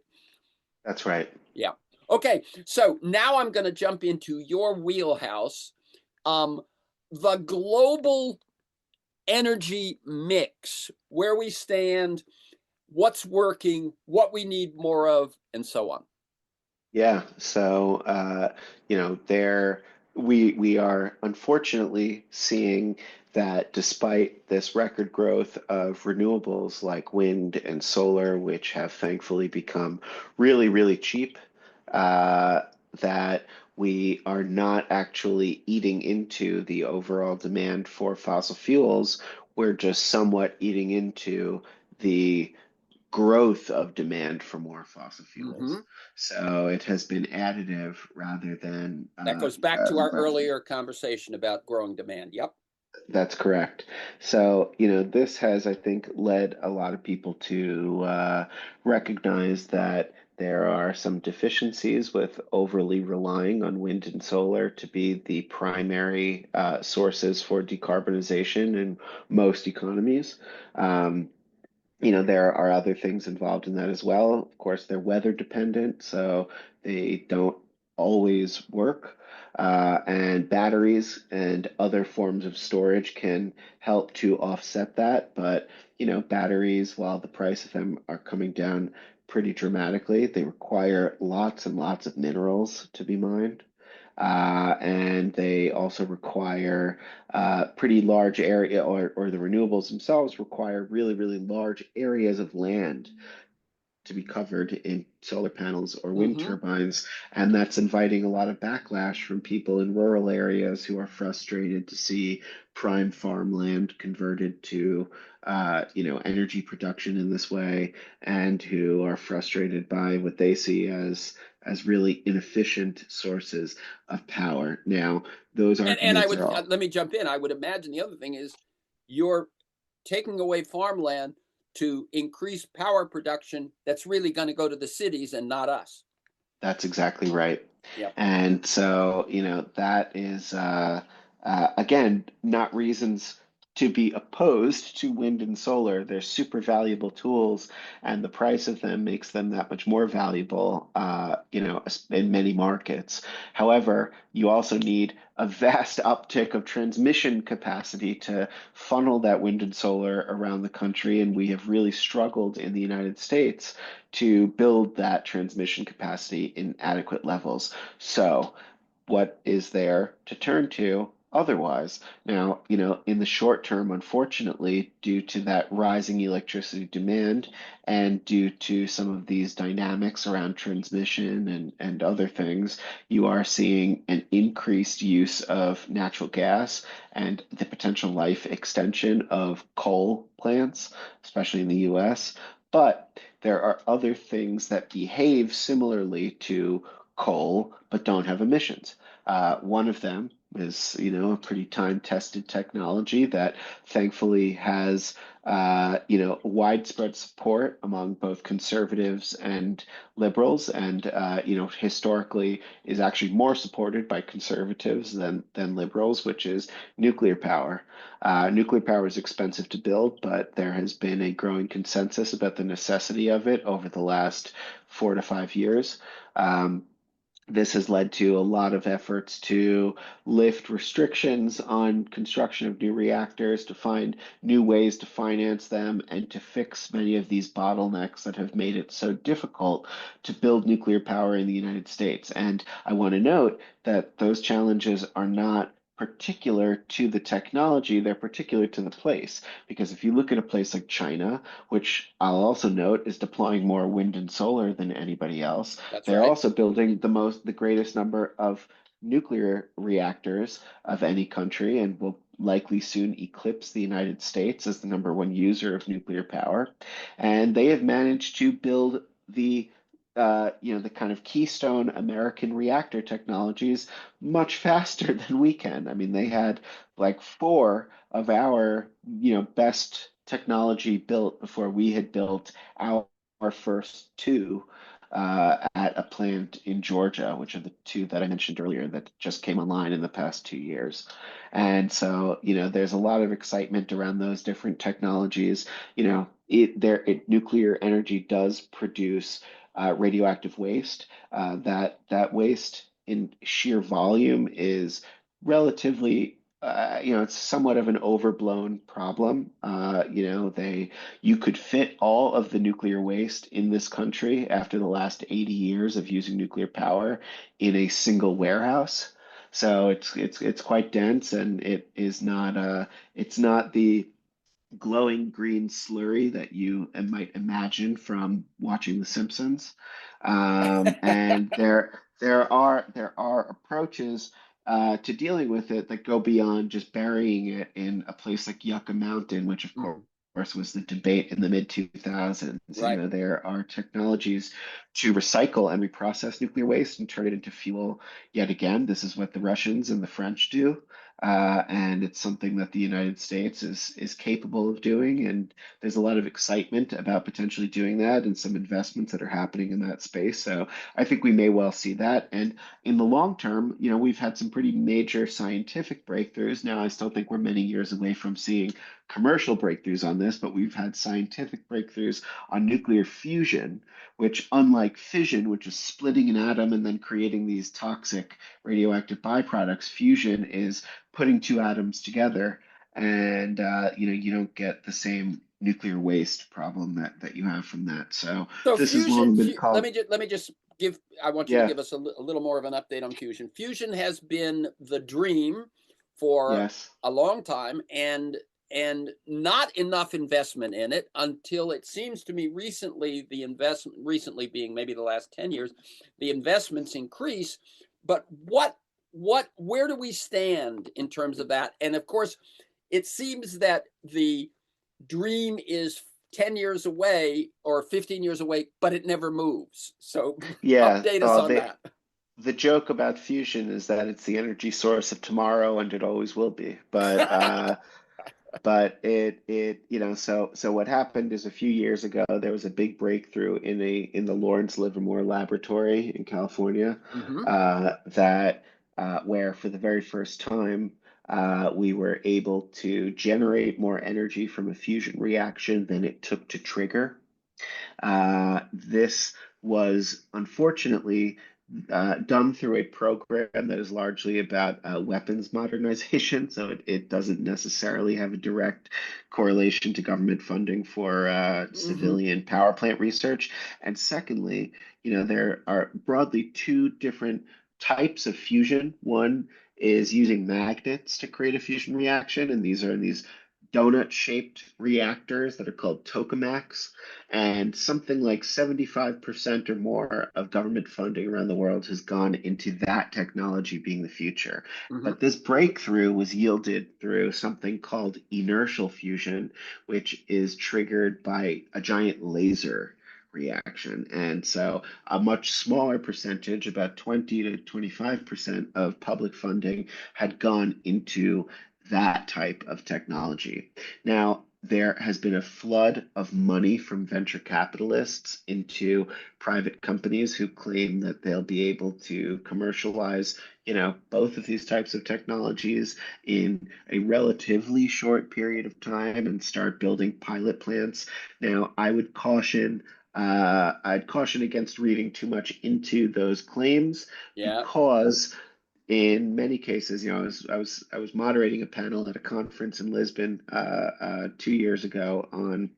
That's right. Yeah. Okay. So now I'm going to jump into your wheelhouse. Um, the global energy mix, where we stand, what's working, what we need more of, and so on. Yeah, so there we are unfortunately seeing that despite this record growth of renewables like wind and solar, which have thankfully become really, really cheap, uh, that we are not actually eating into the overall demand for fossil fuels. We're just somewhat eating into the growth of demand for more fossil Mm-hmm. fuels. So it has been additive rather than That goes back to our rather. earlier conversation about growing demand. Yep. That's correct. So, this has, I think, led a lot of people to recognize that there are some deficiencies with overly relying on wind and solar to be the primary sources for decarbonization in most economies. Um, there are other things involved in that as well. Of course, they're weather dependent, so they don't always work. And batteries and other forms of storage can help to offset that. But, batteries, while the price of them are coming down pretty dramatically, they require lots and lots of minerals to be mined. And they also require pretty large area, or the renewables themselves require really, really large areas of land to be covered in solar panels or wind Mm-hmm. turbines. And that's inviting a lot of backlash from people in rural areas who are frustrated to see prime farmland converted to, energy production in this way, and who are frustrated by what they see as really inefficient sources of power. Now, those And I arguments are would all. let me jump in. I would imagine the other thing is you're taking away farmland to increase power production that's really going to go to the cities and not us. That's exactly right. Yep. And so, that is, again, not reasons to be opposed to wind and solar. They're super valuable tools, and the price of them makes them that much more valuable, in many markets. However, you also need a vast uptick of transmission capacity to funnel that wind and solar around the country, and we have really struggled in the United States to build that transmission capacity in adequate levels. So, what is there to turn to? otherwise. Now, in the short term, unfortunately, due to that rising electricity demand and due to some of these dynamics around transmission and other things, you are seeing an increased use of natural gas and the potential life extension of coal plants, especially in the US. But there are other things that behave similarly to coal but don't have emissions. One of them is, a pretty time-tested technology that thankfully has, widespread support among both conservatives and liberals, and historically is actually more supported by conservatives than liberals, which is nuclear power. Nuclear power is expensive to build, but there has been a growing consensus about the necessity of it over the last 4 to 5 years. Um, this has led to a lot of efforts to lift restrictions on construction of new reactors, to find new ways to finance them, and to fix many of these bottlenecks that have made it so difficult to build nuclear power in the United States. And I want to note that those challenges are not particular to the technology, they're particular to the place. Because if you look at a place like China, which I'll also note is deploying more wind and solar than anybody else, That's they're right. also building the greatest number of nuclear reactors of any country and will likely soon eclipse the United States as the number one user of nuclear power. And they have managed to build the kind of keystone American reactor technologies much faster than we can. I mean, they had like four of our, best technology built before we had built our first two at a plant in Georgia, which are the two that I mentioned earlier that just came online in the past 2 years. And so, there's a lot of excitement around those different technologies. Nuclear energy does produce radioactive waste. That waste in sheer volume is relatively it's somewhat of an overblown problem. You could fit all of the nuclear waste in this country after the last 80 years of using nuclear power in a single warehouse. So it's quite dense, and it's not the glowing green slurry that you might imagine from watching The Simpsons. And there are approaches to dealing with it that go beyond just burying it in a place like Yucca Mountain, which of course Mhm. was the debate in the mid 2000s. Right. There are technologies to recycle and reprocess nuclear waste and turn it into fuel. Yet again, this is what the Russians and the French do. And it's something that the United States is capable of doing, and there's a lot of excitement about potentially doing that, and some investments that are happening in that space. So I think we may well see that. And in the long term, we've had some pretty major scientific breakthroughs. Now, I still think we're many years away from seeing commercial breakthroughs on this, but we've had scientific breakthroughs on nuclear fusion, which, unlike fission, which is splitting an atom and then creating these toxic radioactive byproducts, fusion is putting two atoms together, and you don't get the same nuclear waste problem that you have from that. So So this has fusion, long been let called, me just give. I want you to yeah, give us a little more of an update on fusion. Fusion has been the dream for yes, a long time, and not enough investment in it until it seems to me recently the investment recently being maybe the last 10 years, the investments increase. But where do we stand in terms of that? And of course, it seems that the dream is 10 years away or 15 years away, but it never moves. So yeah. update us on that. The joke about fusion is that it's the energy source of tomorrow, and it always will be. But so what happened is a few years ago there was a big breakthrough in the Lawrence Livermore Laboratory in California, Mm-hmm. that where for the very first time we were able to generate more energy from a fusion reaction than it took to trigger. This was unfortunately done through a program that is largely about weapons modernization, so it doesn't necessarily have a direct correlation to government funding for Mm-hmm. civilian power plant research. And secondly, there are broadly two different types of fusion. One is using magnets to create a fusion reaction, and these are these donut-shaped reactors that are called tokamaks. And something like 75% or more of government funding around the world has gone into that technology being the future. Hmm. But this breakthrough was yielded through something called inertial fusion, which is triggered by a giant laser reaction. And so a much smaller percentage, about 20 to 25% of public funding had gone into that type of technology. Now, there has been a flood of money from venture capitalists into private companies who claim that they'll be able to commercialize, both of these types of technologies in a relatively short period of time and start building pilot plants. Now, I'd caution against reading too much into those claims Yeah. because in many cases, I was moderating a panel at a conference in Lisbon 2 years ago on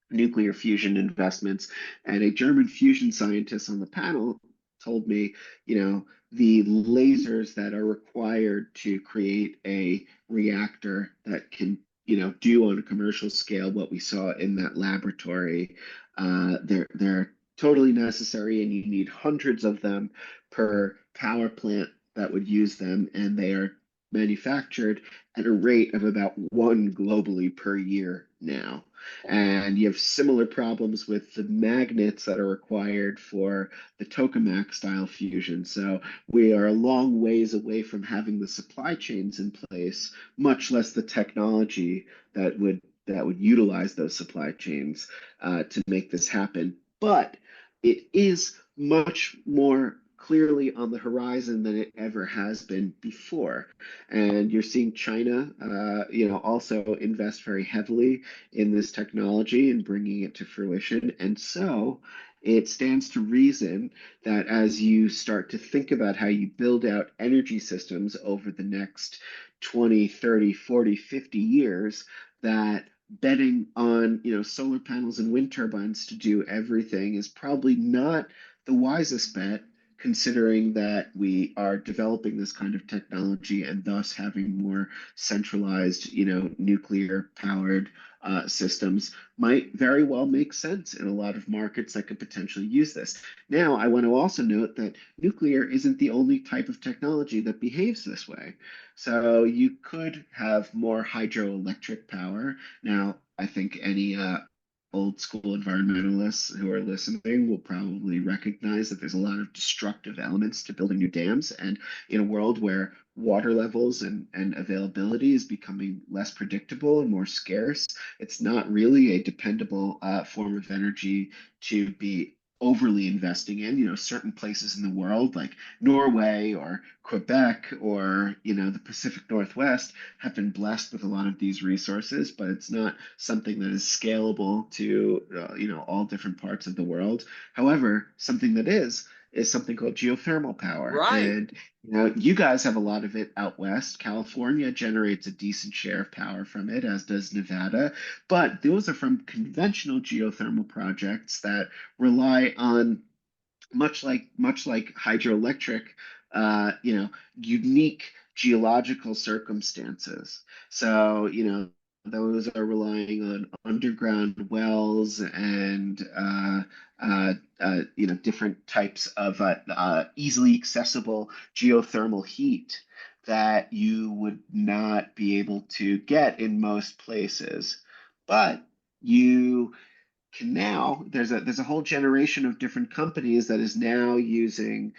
nuclear fusion investments. And a German fusion scientist on the panel told me, the lasers that are required to create a reactor that can, do on a commercial scale what we saw in that laboratory, they're totally necessary, and you need hundreds of them per power plant that would use them, and they are manufactured at a rate of about one globally per year now. And you have similar problems with the magnets that are required for the tokamak style fusion. So we are a long ways away from having the supply chains in place, much less the technology that would utilize those supply chains to make this happen. But it is much more clearly on the horizon than it ever has been before. And you're seeing China, also invest very heavily in this technology and bringing it to fruition. And so it stands to reason that as you start to think about how you build out energy systems over the next 20, 30, 40, 50 years, that betting on, solar panels and wind turbines to do everything is probably not the wisest bet, considering that we are developing this kind of technology and thus having more centralized, nuclear powered systems might very well make sense in a lot of markets that could potentially use this. Now, I want to also note that nuclear isn't the only type of technology that behaves this way. So you could have more hydroelectric power. Now, I think any old school environmentalists who are listening will probably recognize that there's a lot of destructive elements to building new dams. And in a world where water levels and availability is becoming less predictable and more scarce, it's not really a dependable form of energy to be overly investing in. Certain places in the world like Norway or Quebec or, the Pacific Northwest have been blessed with a lot of these resources, but it's not something that is scalable to, all different parts of the world. However, something that is something called geothermal power. Right. And you guys have a lot of it out west. California generates a decent share of power from it, as does Nevada. But those are from conventional geothermal projects that rely on, much like hydroelectric, unique geological circumstances. So, those are relying on underground wells and different types of easily accessible geothermal heat that you would not be able to get in most places. But you can now there's a whole generation of different companies that is now using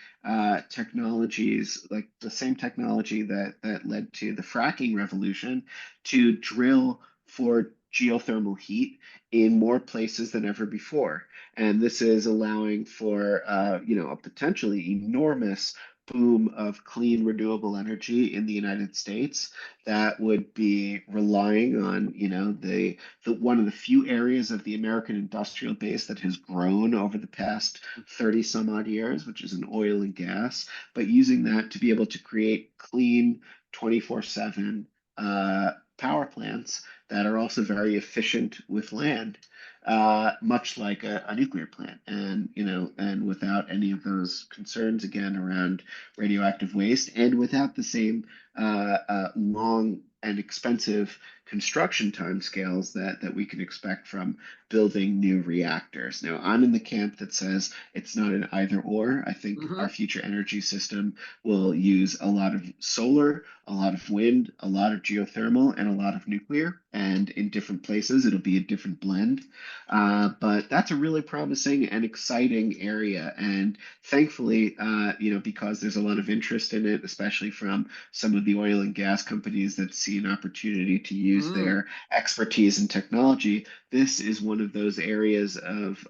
technologies like the same technology that led to the fracking revolution to drill for geothermal heat in more places than ever before. And this is allowing for a potentially enormous boom of clean renewable energy in the United States that would be relying on, the one of the few areas of the American industrial base that has grown over the past 30 some odd years, which is in oil and gas, but using that to be able to create clean 24/7 power plants that are also very efficient with land. much like a nuclear plant, and and without any of those concerns again around radioactive waste, and without the same long and expensive construction timescales that we can expect from building new reactors. Now, I'm in the camp that says it's not an either or. I think Hmm. our future energy system will use a lot of solar, a lot of wind, a lot of geothermal, and a lot of nuclear. And in different places, it'll be a different blend. But that's a really promising and exciting area. And thankfully, because there's a lot of interest in it, especially from some of the oil and gas companies that see an opportunity to use Mm. their expertise and technology, this is one of those areas of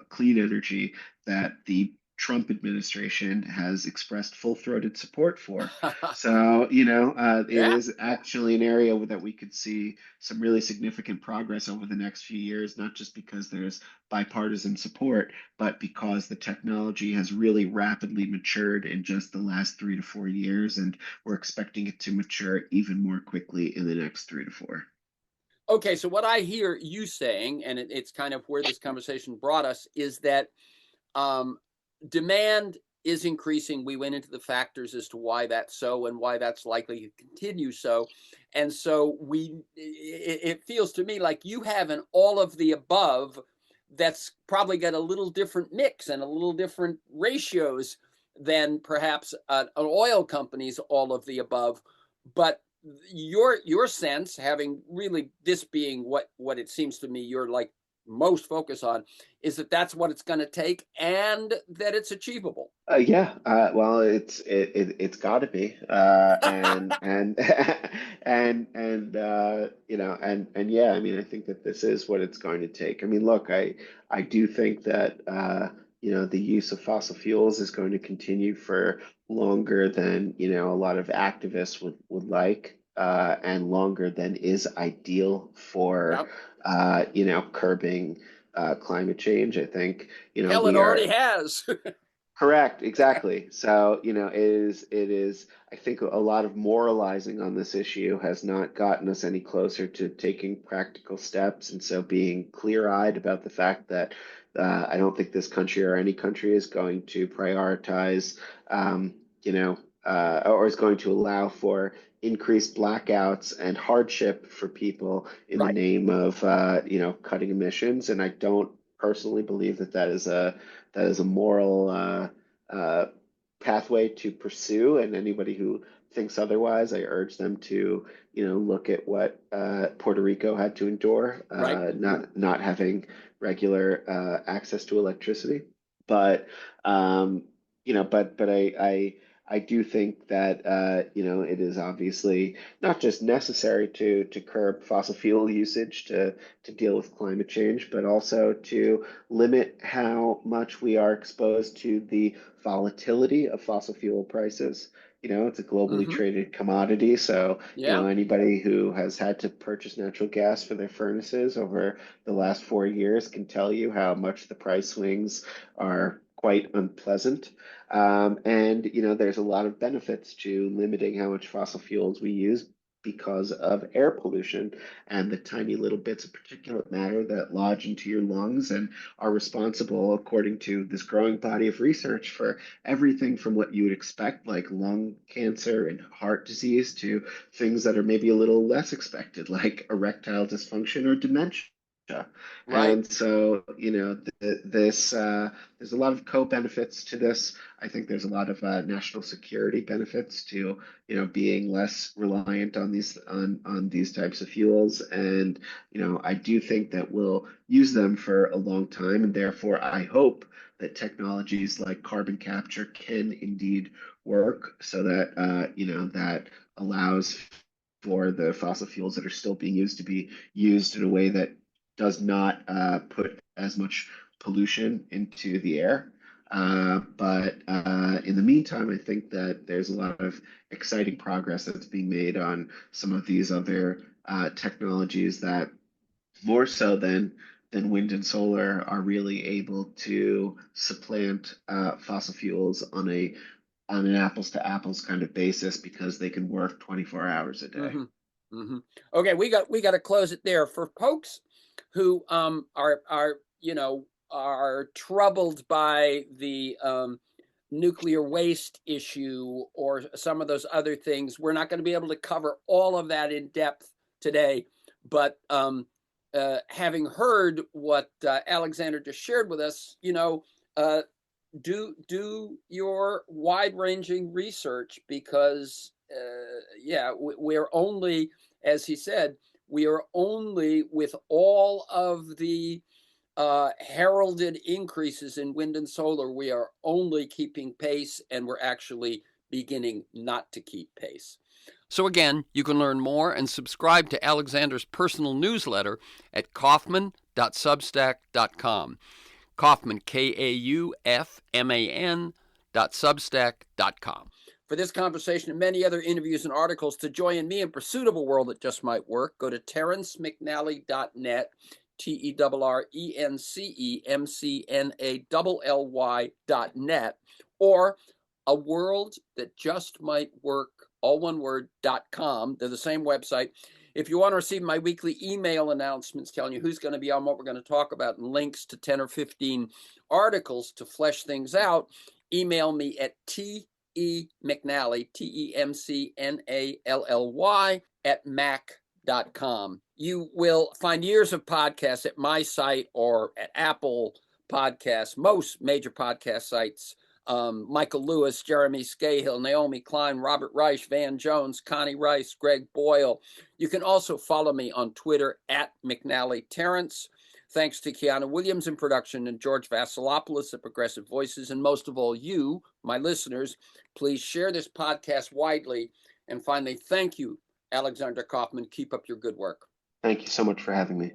clean energy that the Trump administration has expressed full-throated support for. So, it Yeah. is actually an area that we could see some really significant progress over the next few years, not just because there's bipartisan support, but because the technology has really rapidly matured in just the last 3 to 4 years, and we're expecting it to mature even more quickly in the next 3 to 4. Okay, so what I hear you saying, and it's kind of where this conversation brought us, is that um, demand is increasing. We went into the factors as to why that's so and why that's likely to continue so. And so it feels to me like you have an all of the above that's probably got a little different mix and a little different ratios than perhaps an oil company's all of the above. But your sense, having really this being what it seems to me you're like most focused on, is that that's what it's going to take and that it's achievable. Yeah, well, it's got to be, and and yeah, I mean, I think that this is what it's going to take. I mean, look, I do think that the use of fossil fuels is going to continue for longer than a lot of activists would like, and longer than is ideal for Yep. curbing climate change. I think Hell, it we already are. has. Correct, exactly. So, it is, I think a lot of moralizing on this issue has not gotten us any closer to taking practical steps. And so being clear-eyed about the fact that I don't think this country or any country is going to prioritize, or is going to allow for increased blackouts and hardship for people in the Right. name of, cutting emissions. And I don't personally believe that is a moral uh, pathway to pursue. And anybody who thinks otherwise, I urge them to, look at what Puerto Rico had to endure, Right. not having regular access to electricity. But I do think that it is obviously not just necessary to curb fossil fuel usage to deal with climate change, but also to limit how much we are exposed to the volatility of fossil fuel prices. It's a globally Hmm. traded commodity. So, Yeah. anybody who has had to purchase natural gas for their furnaces over the last 4 years can tell you how much the price swings are quite unpleasant. And, there's a lot of benefits to limiting how much fossil fuels we use because of air pollution and the tiny little bits of particulate matter that lodge into your lungs and are responsible, according to this growing body of research, for everything from what you would expect, like lung cancer and heart disease, to things that are maybe a little less expected, like erectile dysfunction or dementia. Right. And so, there's a lot of co-benefits to this. I think there's a lot of national security benefits to, being less reliant on these types of fuels. And, I do think that we'll use them for a long time. And therefore, I hope that technologies like carbon capture can indeed work so that, that allows for the fossil fuels that are still being used to be used in a way that does not put as much pollution into the air. But in the meantime, I think that there's a lot of exciting progress that's being made on some of these other technologies that, more so than wind and solar, are really able to supplant fossil fuels on an apples to apples kind of basis because they can work 24 hours a day. Hmm. Hmm. Okay, we got to close it there for folks. who are troubled by the nuclear waste issue or some of those other things. We're not going to be able to cover all of that in depth today, but having heard what Alexander just shared with us, do your wide-ranging research, because we're only, as he said, we are only, with all of the heralded increases in wind and solar, we are only keeping pace, and we're actually beginning not to keep pace. So again, you can learn more and subscribe to Alexander's personal newsletter at kaufman.substack.com. Kaufman, KAUFMAN.substack.com. For this conversation and many other interviews and articles, to join me in pursuit of a world that just might work, go to TerrenceMcNally.net, TerrenceMcNally.net, or A World That Just Might Work, all one word, .com. They're the same website. If you want to receive my weekly email announcements telling you who's going to be on, what we're going to talk about, and links to 10 or 15 articles to flesh things out, email me at TEMcNally, TEMCNALLY, @mac.com. You will find years of podcasts at my site or at Apple Podcasts, most major podcast sites. Michael Lewis, Jeremy Scahill, Naomi Klein, Robert Reich, Van Jones, Connie Rice, Greg Boyle. You can also follow me on Twitter at McNally Terrence. Thanks to Kiana Williams in production and George Vasilopoulos at Progressive Voices. And most of all, you, my listeners, please share this podcast widely. And finally, thank you, Alexander Kaufman. Keep up your good work. Thank you so much for having me.